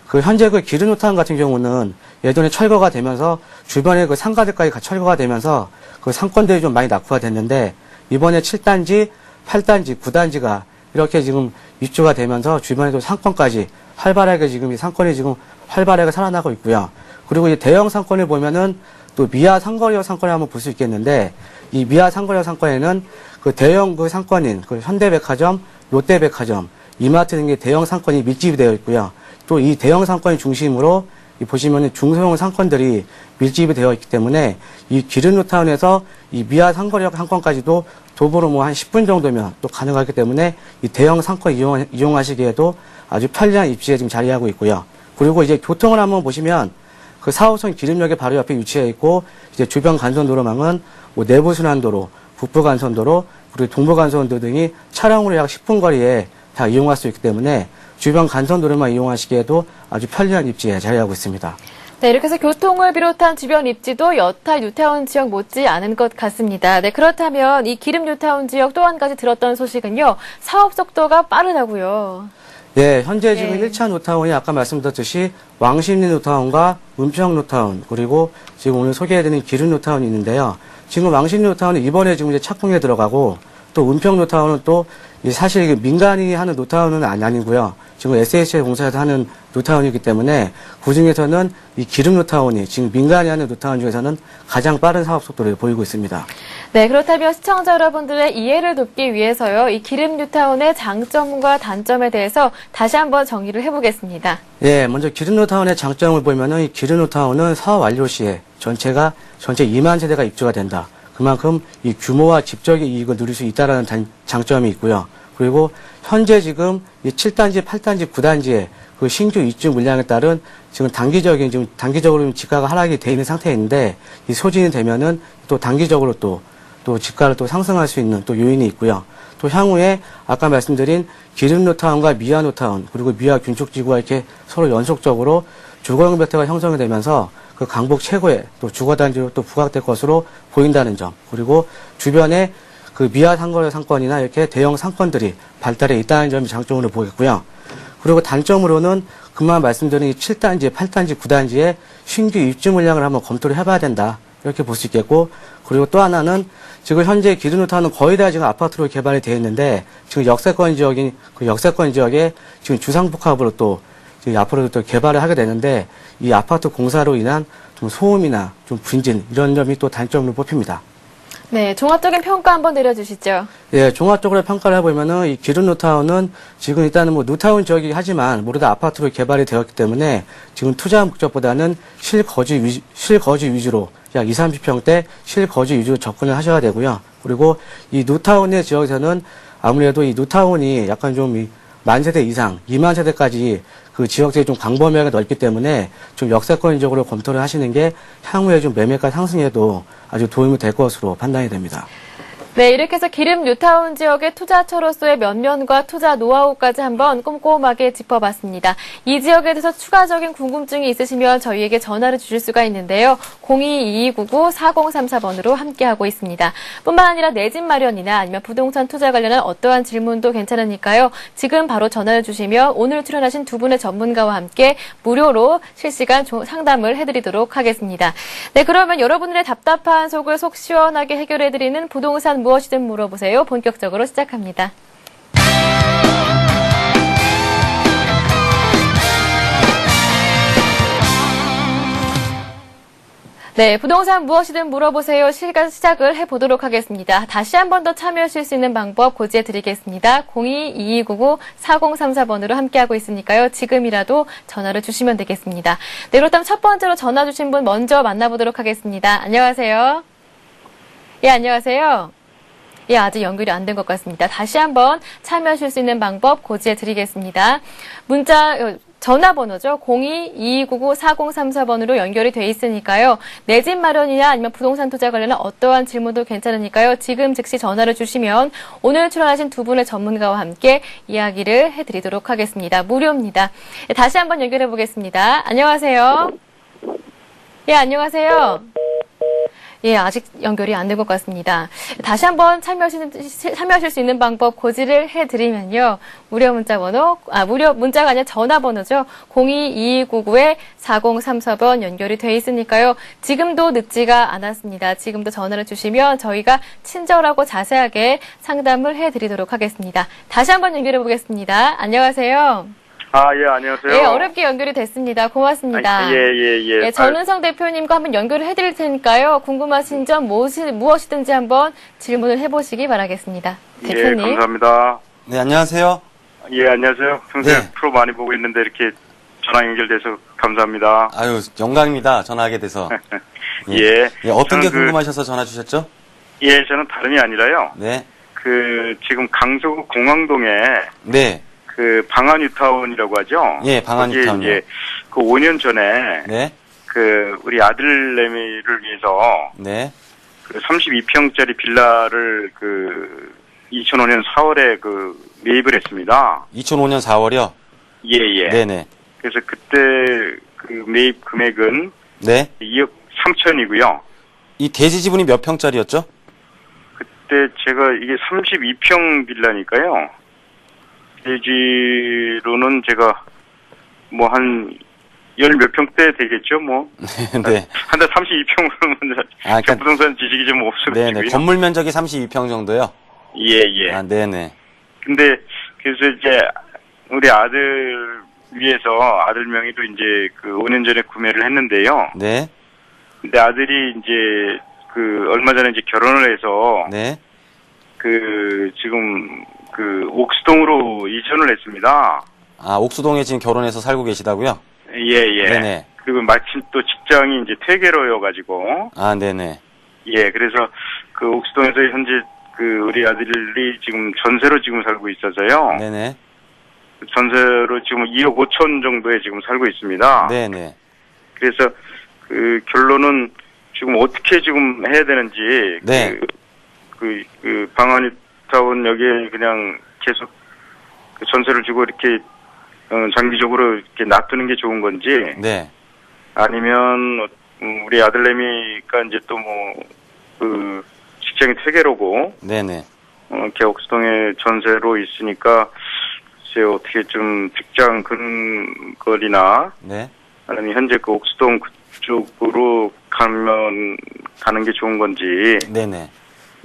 그 현재 그 기른 뉴타운 같은 경우는 예전에 철거가 되면서 주변에 그 상가들까지 철거가 되면서 그 상권들이 좀 많이 낙후가 됐는데 이번에 7단지, 8단지, 9단지가 이렇게 지금 입주가 되면서 주변에도 상권까지 활발하게 지금 이 상권이 지금 활발하게 살아나고 있고요. 그리고 이 대형 상권을 보면은 또 미아 상거리역 상권을 한번 볼 수 있겠는데 이 미아 상거리역 상권에는 그 대형 그 상권인 그 현대백화점, 롯데백화점, 이마트 등의 대형 상권이 밀집이 되어 있고요. 또 이 대형 상권을 중심으로 이 보시면은 중소형 상권들이 밀집이 되어 있기 때문에 이 기른 뉴타운에서 이 미아 상거리역 상권까지도 도보로 뭐 한 10분 정도면 또 가능하기 때문에 이 대형 상권 이용하시기에도 아주 편리한 입지에 지금 자리하고 있고요. 그리고 이제 교통을 한번 보시면 그 4호선 기름역에 바로 옆에 위치해 있고 이제 주변 간선도로망은 뭐 내부순환도로, 북부간선도로, 그리고 동부간선도로 등이 차량으로 약 10분 거리에 다 이용할 수 있기 때문에 주변 간선도로만 이용하시기에도 아주 편리한 입지에 자리하고 있습니다. 네, 이렇게 해서 교통을 비롯한 주변 입지도 여타 뉴타운 지역 못지 않은 것 같습니다. 네, 그렇다면 이 기름 뉴타운 지역 또 한 가지 들었던 소식은요. 사업 속도가 빠르다고요. 네, 현재 지금 네. 1차 뉴타운이 아까 말씀드렸듯이 왕십리 뉴타운과 은평 뉴타운 그리고 지금 오늘 소개해드린 기름 뉴타운이 있는데요. 지금 왕십리 뉴타운은 이번에 지금 이제 착공에 들어가고 또 은평 뉴타운은 또 사실 민간이 하는 뉴타운은 아니고요. 지금 SHA 공사에서 하는 뉴타운이기 때문에 그중에서는 이 기름 뉴타운이 지금 민간이 하는 뉴타운 중에서는 가장 빠른 사업 속도를 보이고 있습니다. 네, 그렇다면 시청자 여러분들의 이해를 돕기 위해서요. 이 기름 뉴타운의 장점과 단점에 대해서 다시 한번 정리를 해보겠습니다. 예, 먼저 기름 뉴타운의 장점을 보면은 이 기름 뉴타운은 사업 완료 시에 전체 2만 세대가 입주가 된다. 그만큼 이 규모와 집적인 이익을 누릴 수 있다라는 장점이 있고요. 그리고 현재 지금 이 7단지, 8단지, 9단지의 그 신규 입주 물량에 따른 지금 단기적으로 지가가 하락이 돼 있는 상태인데 이 소진이 되면은 또 단기적으로 또 지가를 또 상승할 수 있는 또 요인이 있고요. 또 향후에 아까 말씀드린 기름뉴타운과 미아뉴타운 그리고 미아 균축지구가 이렇게 서로 연속적으로 주거용 벨트가 형성이 되면서 그 강북 최고의 또 주거단지로 또 부각될 것으로 보인다는 점, 그리고 주변에 그 미아 상거래 상권이나 이렇게 대형 상권들이 발달해 있다는 점이 장점으로 보겠고요. 그리고 단점으로는 그만 말씀드린 이 7단지, 8단지, 9단지의 신규 입주 물량을 한번 검토를 해봐야 된다. 이렇게 볼 수 있겠고, 그리고 또 하나는 지금 현재 기준노타는 거의 다 지금 아파트로 개발이 되어 있는데 지금 역세권 지역에 지금 주상복합으로 또 지금 앞으로도 또 개발을 하게 되는데 이 아파트 공사로 인한 좀 소음이나 좀 분진 이런 점이 또 단점으로 뽑힙니다. 네, 종합적인 평가 한번 내려주시죠. 예, 종합적으로 평가를 해보면은 이 기준노타운은 지금 일단은 뭐 노타운 지역이긴 하지만 모두 다 아파트로 개발이 되었기 때문에 지금 투자 목적보다는 실거주 위주로 약 20, 30평대 실거주 위주로 접근을 하셔야 되고요. 그리고 이 노타운의 지역에서는 아무래도 이 노타운이 약간 좀 이 만 세대 이상, 2만 세대까지 그 지역들이 좀 광범위하게 넓기 때문에 좀 역세권적으로 검토를 하시는 게 향후에 좀 매매가 상승에도 아주 도움이 될 것으로 판단이 됩니다. 네, 이렇게 해서 기름 뉴타운 지역의 투자처로서의 면면과 투자 노하우까지 한번 꼼꼼하게 짚어봤습니다. 이 지역에 대해서 추가적인 궁금증이 있으시면 저희에게 전화를 주실 수가 있는데요. 022299-4034번으로 함께하고 있습니다. 뿐만 아니라 내 집 마련이나 아니면 부동산 투자 관련한 어떠한 질문도 괜찮으니까요. 지금 바로 전화를 주시면 오늘 출연하신 두 분의 전문가와 함께 무료로 실시간 상담을 해드리도록 하겠습니다. 네, 그러면 여러분들의 답답한 속을 속 시원하게 해결해드리는 부동산 무엇이든 물어보세요. 본격적으로 시작합니다. 네, 부동산 무엇이든 물어보세요. 시작을 해보도록 하겠습니다. 다시 한 번 더 참여하실 수 있는 방법 고지해드리겠습니다. 022299-4034번으로 함께하고 있으니까요. 지금이라도 전화를 주시면 되겠습니다. 네, 그렇다면 첫 번째로 전화 주신 분 먼저 만나보도록 하겠습니다. 안녕하세요. 예, 안녕하세요. 예, 아직 연결이 안 된 것 같습니다. 다시 한번 참여하실 수 있는 방법 고지해드리겠습니다. 전화번호죠. 022299-4034번으로 연결이 돼 있으니까요. 내 집 마련이나 아니면 부동산 투자 관련한 어떠한 질문도 괜찮으니까요. 지금 즉시 전화를 주시면 오늘 출연하신 두 분의 전문가와 함께 이야기를 해드리도록 하겠습니다. 무료입니다. 네, 다시 한번 연결해 보겠습니다. 안녕하세요. 예, 안녕하세요. 예, 아직 연결이 안 된 것 같습니다. 다시 한번 참여하실 수 있는 방법 고지를 해드리면요. 무료 문자가 아니라 전화번호죠. 022299-4034번 연결이 돼 있으니까요. 지금도 늦지가 않았습니다. 지금도 전화를 주시면 저희가 친절하고 자세하게 상담을 해드리도록 하겠습니다. 다시 한번 연결해 보겠습니다. 안녕하세요. 아, 예, 안녕하세요. 예, 어렵게 연결이 됐습니다. 고맙습니다. 예. 전은성 대표님과 한번 연결을 해드릴 테니까요. 궁금하신 점 무엇이든지 한번 질문을 해보시기 바라겠습니다. 대표님. 예, 감사합니다. 네, 안녕하세요. 예, 안녕하세요. 평소에 네. 프로 많이 보고 있는데 이렇게 전화 연결돼서 감사합니다. 아유, 영광입니다. 전화하게 돼서. 예. 예, 어떤 게 저는 궁금하셔서 전화 주셨죠? 예, 저는 다름이 아니라요. 네. 지금 강서구 공항동에 네. 방한뉴타운이라고 하죠. 예, 방한뉴타운이요. 이제 5년 전에 네. 우리 아들내미를 위해서 네. 32평짜리 빌라를 2005년 4월에 매입을 했습니다. 2005년 4월이요? 예. 네네. 그래서 그때 매입 금액은 네. 2억 3천이고요. 이 대지 지분이 몇 평짜리였죠? 그때 제가 이게 32평 빌라니까요. 대지로는 제가 한 열 몇 평대 되겠죠, 뭐. 네. 한 달 32평으로는 그러니까 부동산 지식이 좀 없어가지고요. 네네. 건물 면적이 32평 정도요? 예. 아, 네네. 근데 그래서 이제 우리 아들 위해서 아들 명의로 이제 5년 전에 구매를 했는데요. 네. 근데 아들이 이제 얼마 전에 이제 결혼을 해서 네. 지금 옥수동으로 이전을 했습니다. 아, 옥수동에 지금 결혼해서 살고 계시다고요? 예. 네네. 그리고 마침 또 직장이 이제 퇴계로여가지고. 아, 네네. 예, 그래서 그 옥수동에서 현재 그 우리 아들이 지금 전세로 지금 살고 있어서요. 네네. 전세로 지금 2억 5천 정도에 지금 살고 있습니다. 네네. 그래서 그 결론은 지금 어떻게 지금 해야 되는지 네. 그 방한뉴타운 여기에 그냥 계속 그 전세를 주고 이렇게 장기적으로 이렇게 놔두는 게 좋은 건지 네. 아니면 우리 아들내미가 이제 또 뭐 그 직장이 퇴계로고 네네. 개옥수동에 전세로 있으니까 글쎄 어떻게 좀 직장 근거리나 네. 아니면 현재 그 옥수동 그쪽으로 가는 게 좋은 건지 네네.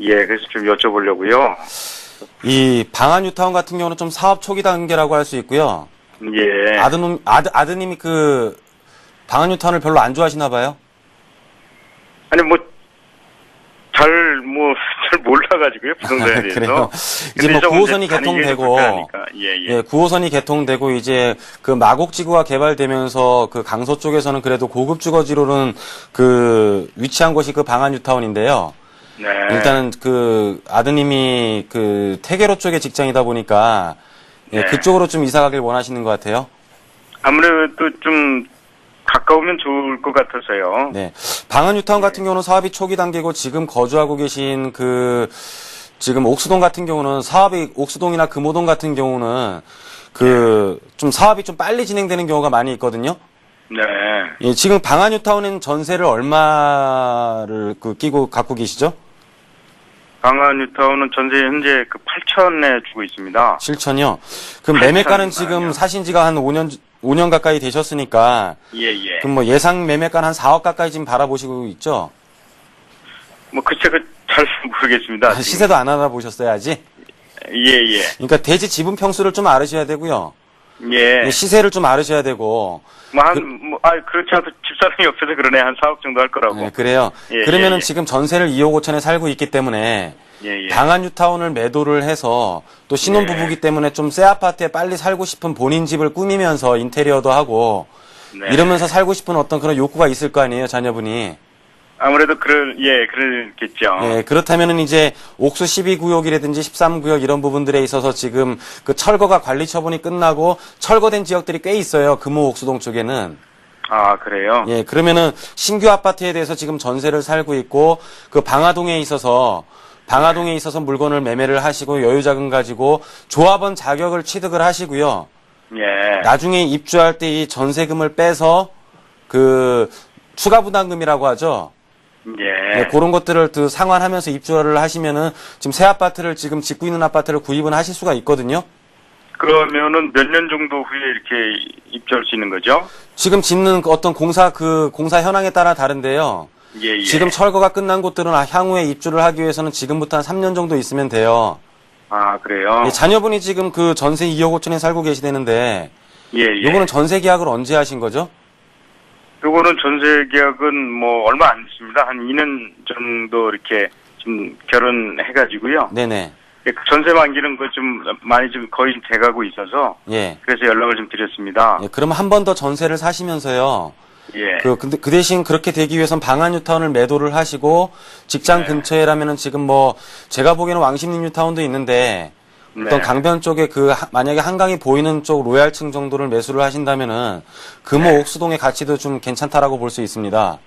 예 그래서 좀 여쭤보려고요. 이 방한뉴타운 같은 경우는 좀 사업 초기 단계라고 할 수 있고요. 예. 아드님이 그 방한뉴타운을 별로 안 좋아하시나 봐요. 아니 잘 몰라가지고요 부동산에 대해서. 그래요. 이제 뭐 9호선이 개통되고, 예, 9호선이 개통되고 이제 그 마곡지구가 개발되면서 그 강서 쪽에서는 그래도 고급 주거지로는 그 위치한 곳이 그 방한뉴타운인데요. 네. 일단은 그 아드님이 그 태계로 쪽에 직장이다 보니까 예, 네. 그쪽으로 좀 이사 가길 원하시는 것 같아요. 아무래도 좀 가까우면 좋을 것 같아서요. 네. 방한뉴타운 같은 경우는 사업이 초기 단계고 지금 거주하고 계신 그 지금 옥수동 같은 경우는 사업이 옥수동이나 금호동 같은 경우는 그 좀 사업이 좀 빨리 진행되는 경우가 많이 있거든요. 네. 예, 지금 방한뉴타운은 전세를 얼마를 끼고 갖고 계시죠? 방한뉴타운은 전세 현재 그 8천에 주고 있습니다. 7천이요. 그럼 매매가는 8천, 지금 아니요. 사신 지가 한 5년 가까이 되셨으니까 예. 그럼 뭐 예상 매매가는 한 4억 가까이 지금 바라보시고 있죠? 글쎄 잘 모르겠습니다. 시세도 안 알아보셨어요, 아직? 예. 그러니까 대지 지분 평수를 좀 알으셔야 되고요. 예. 시세를 좀 알으셔야 되고. 그렇지 않아도 집사람이 옆에서 그러네. 한 4억 정도 할 거라고. 네, 그래요. 예, 그러면은 예. 지금 전세를 2억 5천에 살고 있기 때문에 예. 방한뉴타운을 매도를 해서 또 신혼부부기 때문에 좀 새 아파트에 빨리 살고 싶은 본인 집을 꾸미면서 인테리어도 하고 네. 이러면서 살고 싶은 어떤 그런 욕구가 있을 거 아니에요, 자녀분이. 아무래도 그러겠죠. 예, 그렇다면은 이제 옥수 12구역이라든지 13구역 이런 부분들에 있어서 지금 그 철거가 관리 처분이 끝나고 철거된 지역들이 꽤 있어요. 금호 옥수동 쪽에는. 아, 그래요? 예, 그러면은 신규 아파트에 대해서 지금 전세를 살고 있고 그 방화동에 있어서 물건을 매매를 하시고 여유자금 가지고 조합원 자격을 취득을 하시고요. 예. 나중에 입주할 때 이 전세금을 빼서 그 추가 부담금이라고 하죠. 예. 네, 그런 것들을 상환하면서 입주를 하시면은 지금 새 아파트를 지금 짓고 있는 아파트를 구입은 하실 수가 있거든요. 그러면은 몇 년 정도 후에 이렇게 입주할 수 있는 거죠? 지금 짓는 어떤 공사 현황에 따라 다른데요. 예. 지금 철거가 끝난 곳들은 향후에 입주를 하기 위해서는 지금부터 한 3년 정도 있으면 돼요. 아, 그래요? 예, 자녀분이 지금 그 전세 2억 5천에 살고 계시다는데 예. 요거는 전세 계약을 언제 하신 거죠? 요거는 전세 계약은 얼마 안 됐습니다. 한 2년 정도 이렇게 좀 결혼해가지고요. 네네. 예, 그 전세 만기는 좀 많이 좀 거의 돼가고 있어서. 예. 그래서 연락을 좀 드렸습니다. 예, 그러면 한 번 더 전세를 사시면서요. 예. 근데 그 대신 그렇게 되기 위해선 방한뉴타운을 매도를 하시고 직장 네. 근처에라면은 지금 제가 보기에는 왕십리 뉴타운도 있는데 어떤 네. 강변 쪽에 만약에 한강이 보이는 쪽 로얄층 정도를 매수를 하신다면은 금호 네. 옥수동의 가치도 좀 괜찮다라고 볼 수 있습니다.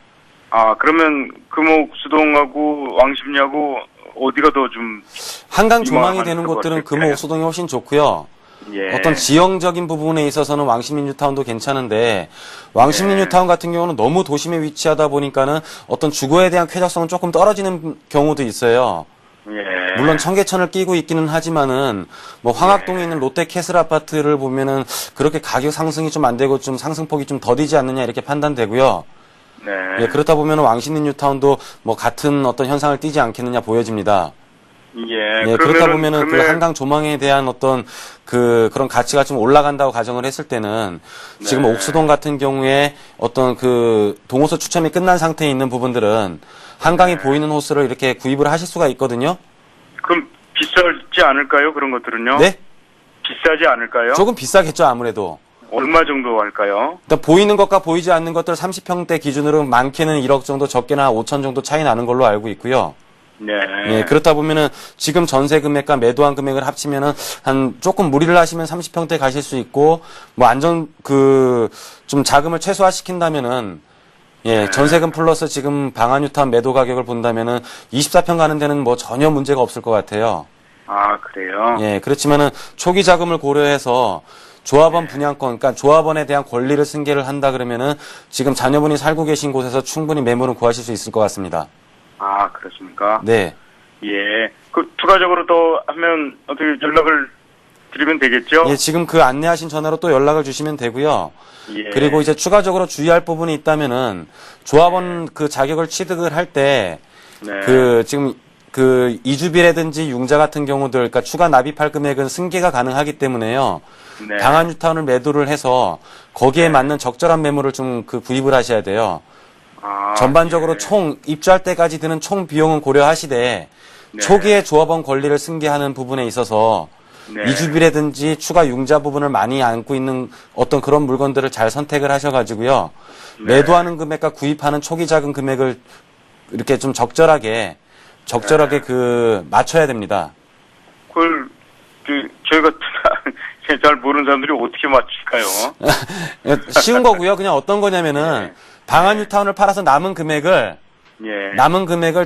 아, 그러면 금옥수동하고 왕십리하고 어디가 더 좀 한강 조망이 유망한 되는 것 곳들은 같을까요? 금호 옥수동이 훨씬 좋고요. 예. 어떤 지형적인 부분에 있어서는 왕십리 뉴타운도 괜찮은데 왕십리 네. 뉴타운 같은 경우는 너무 도심에 위치하다 보니까는 어떤 주거에 대한 쾌적성은 조금 떨어지는 경우도 있어요. 예. 물론 청계천을 끼고 있기는 하지만은 황학동에 있는 롯데캐슬 아파트를 보면은 그렇게 가격 상승이 좀 안 되고 좀 상승폭이 좀 더디지 않느냐 이렇게 판단되고요. 네. 예, 그렇다 보면은 왕십리 뉴타운도 같은 어떤 현상을 띠지 않겠느냐 보여집니다. 예. 예, 그렇다 보면은 그 금액- 한강 조망에 대한 어떤 그런 가치가 좀 올라간다고 가정을 했을 때는 지금 네. 옥수동 같은 경우에 어떤 동호서 추첨이 끝난 상태에 있는 부분들은 한강이 네. 보이는 호수를 이렇게 구입을 하실 수가 있거든요. 그럼 비싸지 않을까요? 그런 것들은요? 네? 비싸지 않을까요? 조금 비싸겠죠, 아무래도. 얼마 정도 할까요? 일단 보이는 것과 보이지 않는 것들 30평대 기준으로 많게는 1억 정도, 적게는 한 5천 정도 차이 나는 걸로 알고 있고요. 네. 예, 그렇다 보면은 지금 전세 금액과 매도한 금액을 합치면은 한 조금 무리를 하시면 30평대 가실 수 있고, 뭐 좀 자금을 최소화시킨다면은 예, 전세금 플러스 지금 방한유타운 매도 가격을 본다면은 24평 가는 데는 뭐 전혀 문제가 없을 것 같아요. 아, 그래요? 예, 그렇지만은 초기 자금을 고려해서 조합원 분양권, 그러니까 조합원에 대한 권리를 승계를 한다 그러면은 지금 자녀분이 살고 계신 곳에서 충분히 매물을 구하실 수 있을 것 같습니다. 아, 그렇습니까? 네. 예. 그 추가적으로 더 하면 어떻게 연락을 드리면 되겠죠? 예, 지금 그 안내하신 전화로 또 연락을 주시면 되고요. 예. 그리고 이제 추가적으로 주의할 부분이 있다면은 조합원 그 자격을 취득을 할 때 네. 지금 이주비라든지 융자 같은 경우들, 그러니까 추가 납입할 금액은 승계가 가능하기 때문에요. 네. 방한유타운을 매도를 해서 거기에 맞는 적절한 매물을 좀 구입을 하셔야 돼요. 아, 전반적으로 예. 총 입주할 때까지 드는 총 비용은 고려하시되 네. 초기에 조합원 권리를 승계하는 부분에 있어서 네. 이주비라든지 추가 융자 부분을 많이 안고 있는 어떤 그런 물건들을 잘 선택을 하셔가지고요. 네. 매도하는 금액과 구입하는 초기 자금 금액을 이렇게 좀 적절하게 네. 맞춰야 됩니다. 그걸 저희가 잘 모르는 사람들이 어떻게 맞출까요? 쉬운 거고요. 그냥 어떤 거냐면은 네. 방한유타운을 팔아서 남은 금액을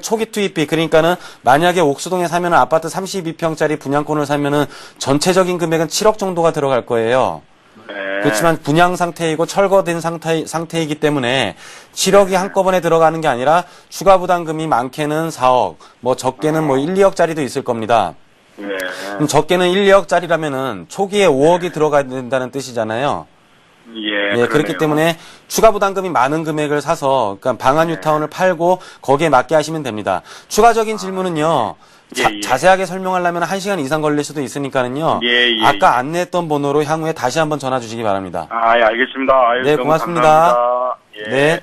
초기 투입비, 그러니까는 만약에 옥수동에 사면은 아파트 32평짜리 분양권을 사면은 전체적인 금액은 7억 정도가 들어갈 거예요. 네. 그렇지만 분양 상태이고 철거된 상태이기 때문에 7억이 한꺼번에 들어가는 게 아니라 추가 부담금이 많게는 4억, 뭐 적게는 뭐 1, 2억짜리도 있을 겁니다. 네. 그럼 적게는 1, 2억짜리라면은 초기에 5억이 들어가야 된다는 뜻이잖아요. 예, 그렇기 때문에 추가 부담금이 많은 금액을 사서, 그러니까 방한유타운을 팔고 거기에 맞게 하시면 됩니다. 추가적인 질문은요, 자세하게 설명하려면 1시간 이상 걸릴 수도 있으니까는요, 아까 안내했던 번호로 향후에 다시 한번 전화 주시기 바랍니다. 아, 예, 알겠습니다. 아유, 네, 너무 고맙습니다. 감사합니다. 예. 네.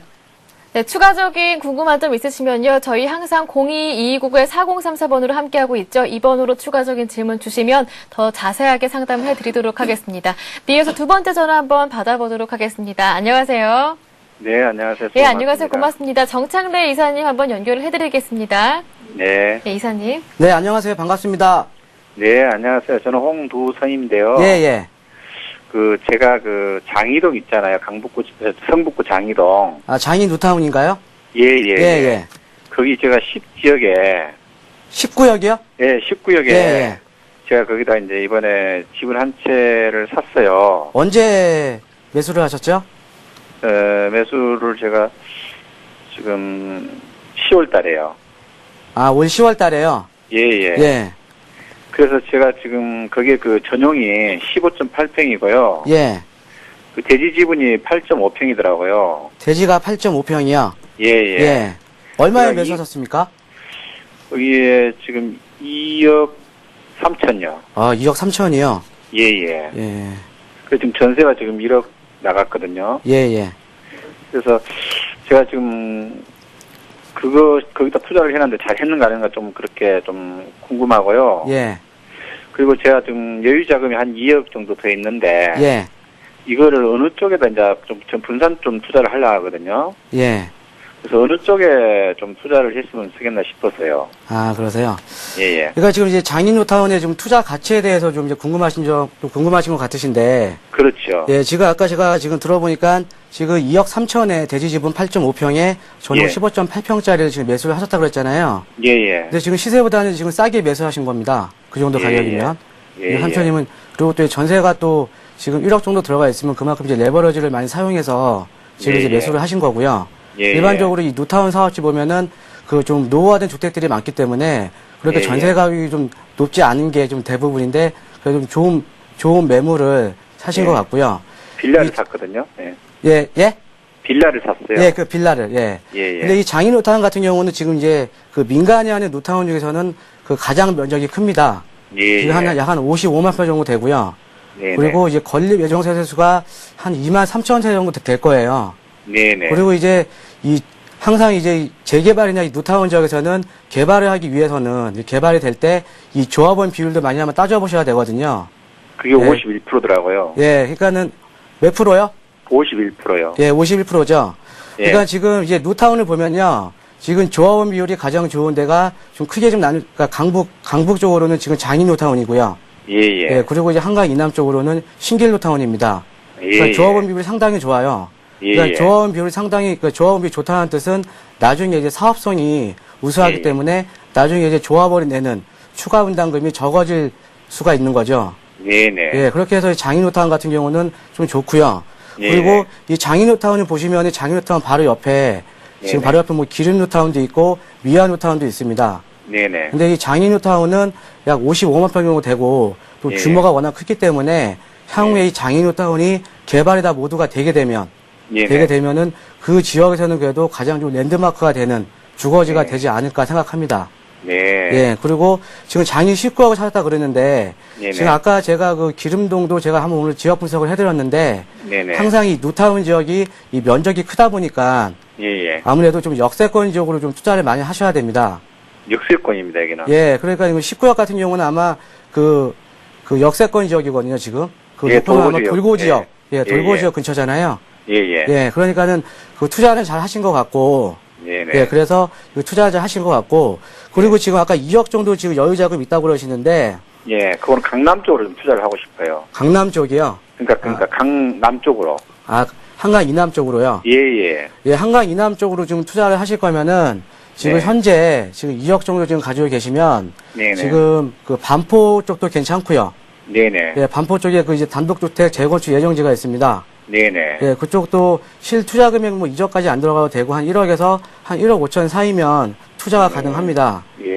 네, 추가적인 궁금한 점 있으시면요. 저희 항상 02-2299-4034번으로 함께하고 있죠. 이 번호로 추가적인 질문 주시면 더 자세하게 상담해 드리도록 하겠습니다. 이어서 두 번째 전화 한번 받아보도록 하겠습니다. 안녕하세요. 네, 안녕하세요. 네, 안녕하세요. 고맙습니다. 정창래 이사님 한번 연결을 해드리겠습니다. 네. 네, 이사님. 네, 안녕하세요. 반갑습니다. 네, 안녕하세요. 저는 홍두선인데요. 예, 예. 제가 장이동 있잖아요. 성북구 장이동. 아, 장인 뉴타운인가요? 예, 예. 예, 예. 거기 제가 10지역에, 19역이요? 예, 19역에, 예, 예. 제가 거기다 이제 이번에 집을 한 채를 샀어요. 언제 매수를 하셨죠? 매수를 제가 지금 10월 달에요. 아, 올 10월 달에요? 예, 예. 예. 그래서 제가 지금 거기에 전용이 15.8평이고요. 예. 대지 지분이 8.5평이더라고요. 대지가 8.5평이요? 예, 예. 예. 얼마에 제가 매수하셨습니까? 거기에 지금 2억 3천요. 아, 2억 3천이요? 예, 예. 예. 그래서 지금 전세가 지금 1억 나갔거든요. 예, 예. 그래서 제가 지금 거기다 투자를 해놨는데 잘 했는가 안 했는가 좀 그렇게 좀 궁금하고요. 예. 그리고 제가 지금 여유 자금이 한 2억 정도 더 있는데. 예. 이거를 어느 쪽에다 이제 좀 분산 좀 투자를 하려고 하거든요. 예. 그래서 어느 쪽에 좀 투자를 했으면 쓰겠나 싶어서요. 아, 그러세요? 예, 예. 그러니까 지금 이제 장인뉴타운의 좀 투자 가치에 대해서 좀 이제 궁금하신 것 같으신데. 그렇죠. 예, 지금 아까 제가 지금 들어보니까 지금 2억 3천에 대지 지분 8.5평에 전용 예. 15.8평짜리를 지금 매수를 하셨다고 그랬잖아요. 예, 예. 근데 지금 시세보다는 지금 싸게 매수하신 겁니다. 그 정도 예, 가격이면. 예. 예, 삼촌님은, 그리고 또 전세가 또 지금 1억 정도 들어가 있으면 그만큼 이제 레버러지를 많이 사용해서 지금 예, 이제 예. 매수를 하신 거고요. 예, 일반적으로 이 뉴타운 사업지 보면은 그 좀 노후화된 주택들이 많기 때문에 그렇게 예, 전세 가격이 좀 높지 않은 게 좀 대부분인데 그래도 좀 좋은 매물을 사신 예. 것 같고요. 빌라를 샀거든요. 예. 예, 예? 빌라를 샀어요. 예, 그 빌라를, 예. 예, 예. 근데 이 장인 뉴타운 같은 경우는 지금 이제 그 민간이 하는 뉴타운 중에서는 그 가장 면적이 큽니다. 예, 지금 예. 약 한 55만 평 정도 되고요. 네, 그리고 이제 건립 예정 세대 수가 한 2만 3천 세대 정도 될 거예요. 네, 네. 그리고 이제 항상 이제 재개발이나 이 뉴타운 지역에서는 개발을 하기 위해서는 개발이 될 때 이 조합원 비율도 많이 한번 따져보셔야 되거든요. 그게 예. 51%더라고요. 예, 그러니까는 몇 프로요? 51%요. 예, 51%죠. 예. 그러니까 지금 이제 뉴타운을 보면요. 지금 조합원 비율이 가장 좋은 데가 좀 크게 좀 그러니까 강북 쪽으로는 지금 장인 뉴타운이고요. 예, 예. 예, 그리고 이제 한강 이남 쪽으로는 신길 뉴타운입니다. 그러니까 예, 조합원 예. 비율이 상당히 좋아요. 예, 그러니까 예. 조합원 비율이 상당히, 그러니까 조합원비 좋다는 뜻은 나중에 이제 사업성이 우수하기 예, 예. 때문에 나중에 이제 조합원이 내는 추가 분담금이 적어질 수가 있는 거죠. 네네. 예, 그렇게 해서 장인호타운 같은 경우는 좀 좋고요. 예. 그리고 이 장인호타운을 보시면 장인호타운 바로 옆에 지금 네네. 바로 옆에 뭐 기름뉴타운도 있고 미아뉴타운도 있습니다. 네네. 근데 이 장인뉴타운은 약 55만 평 정도 되고 또 예. 규모가 워낙 크기 때문에 향후에 이 장인뉴타운이 개발이 다 모두가 되게 되면은 그 지역에서는 그래도 가장 좀 랜드마크가 되는 주거지가 네. 되지 않을까 생각합니다. 네. 예, 그리고 지금 장인 19하고 찾았다 그랬는데 네네. 지금 아까 제가 그 기름동도 제가 한번 오늘 지역 분석을 해드렸는데 네네. 항상 이 뉴타운 지역이 이 면적이 크다 보니까 예, 예. 아무래도 좀 역세권 지역으로 좀 투자를 많이 하셔야 됩니다. 역세권입니다, 여기는. 예, 그러니까 이거 19역 같은 경우는 아마 그 역세권 지역이거든요, 지금. 그 예, 목표는 아마 돌고 돌고 지역. 지역. 예. 예, 돌고 예, 지역 근처잖아요. 예, 예. 예, 그러니까는 그 투자를 잘 하신 것 같고 네네. 예, 그래서 그 투자를 잘 하신 것 같고 그리고 지금 아까 2억 정도 지금 여유 자금 있다고 그러시는데 예, 그거는 강남 쪽으로 좀 투자를 하고 싶어요. 강남 쪽이요. 그러니까 강남 쪽으로. 아, 한강 이남 쪽으로요. 예, 예. 예, 한강 이남 쪽으로 지금 투자를 하실 거면은 지금 네. 현재 지금 2억 정도 지금 가지고 계시면 네네. 지금 그 반포 쪽도 괜찮고요. 네네. 예, 반포 쪽에 그 이제 단독주택 재건축 예정지가 있습니다. 네네. 예, 그쪽도 실투자 금액 뭐 이적까지 안 들어가도 되고 한 1억에서 한 1억 5천 사이면 투자가 가능합니다. 예.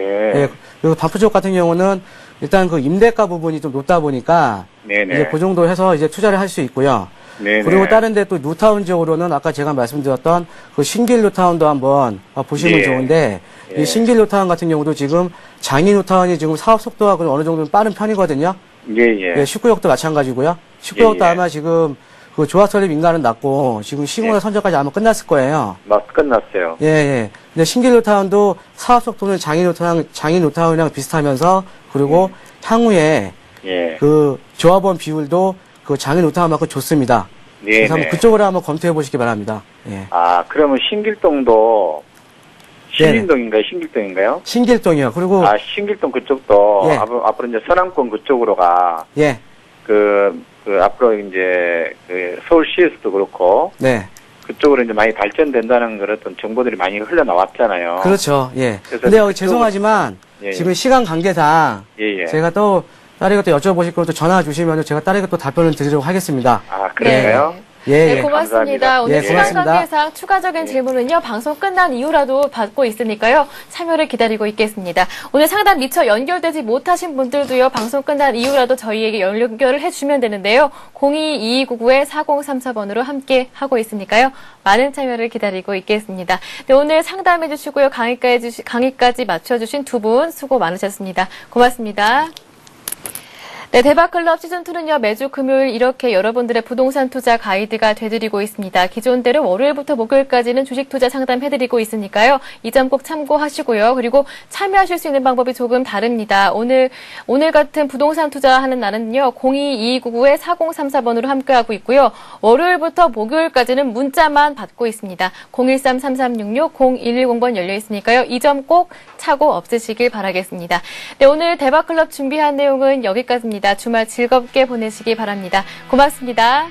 예, 그리고 반포 쪽 같은 경우는 일단 그 임대가 부분이 좀 높다 보니까 네네. 이제 그 정도 해서 이제 투자를 할 수 있고요. 네네. 그리고 다른 데 또 뉴타운 지역으로는 아까 제가 말씀드렸던 그 신길 뉴타운도 한번 보시면 예. 좋은데 예. 이 신길 뉴타운 같은 경우도 지금 장인 뉴타운이 지금 사업 속도가 어느 정도 빠른 편이거든요. 예, 예. 예, 19역도 마찬가지고요. 19역도 예, 예. 아마 지금 그 조합 설립 인가는 났고 지금 시공사 예. 선정까지 아마 끝났을 거예요. 끝났어요. 예, 예. 근데 신길 뉴타운도 사업 속도는 장인 뉴타운이랑 비슷하면서 그리고 향후에 예. 그 조합원 비율도 그 장인 뉴타운만큼 좋습니다. 네네. 그래서 한번 그쪽으로 한번 검토해 보시기 바랍니다. 예. 아, 그러면 신길동도 신림동인가요? 신길동인가요? 신길동이요. 그리고 아, 신길동 그쪽도 예. 앞으로 이제 서남권 그쪽으로가 예, 그 앞으로 이제 그 서울시에서도 그렇고 네, 그쪽으로 이제 많이 발전된다는 그런 어떤 정보들이 많이 흘러나왔잖아요. 그렇죠. 예. 그래서 근데 그쪽으로- 죄송하지만 예, 지금 시간 관계상 예, 예. 제가 또 다른 것도 여쭤보실 거면 또 전화 주시면 제가 다른 것도 답변을 드리도록 하겠습니다. 아, 그런가요? 예, 네, 예. 고맙습니다. 감사합니다. 오늘 예, 시간 고맙습니다. 관계상 추가적인 질문은요, 방송 끝난 이후라도 받고 있으니까요, 참여를 기다리고 있겠습니다. 오늘 상담 미처 연결되지 못하신 분들도요, 방송 끝난 이후라도 저희에게 연결을 해주시면 되는데요, 022299-4034번으로 함께 하고 있으니까요, 많은 참여를 기다리고 있겠습니다. 네, 오늘 상담해주시고요, 강의까지 맞춰주신 두 분 수고 많으셨습니다. 고맙습니다. 네, 대박클럽 시즌2는요, 매주 금요일 이렇게 여러분들의 부동산 투자 가이드가 되드리고 있습니다. 기존대로 월요일부터 목요일까지는 주식 투자 상담해드리고 있으니까요. 이 점 꼭 참고하시고요. 그리고 참여하실 수 있는 방법이 조금 다릅니다. 오늘 같은 부동산 투자하는 날은요, 022299-4034번으로 함께하고 있고요. 월요일부터 목요일까지는 문자만 받고 있습니다. 013-3366-0110번 열려 있으니까요. 이 점 꼭 착오 없으시길 바라겠습니다. 네, 오늘 대박클럽 준비한 내용은 여기까지입니다. 주말 즐겁게 보내시기 바랍니다. 고맙습니다.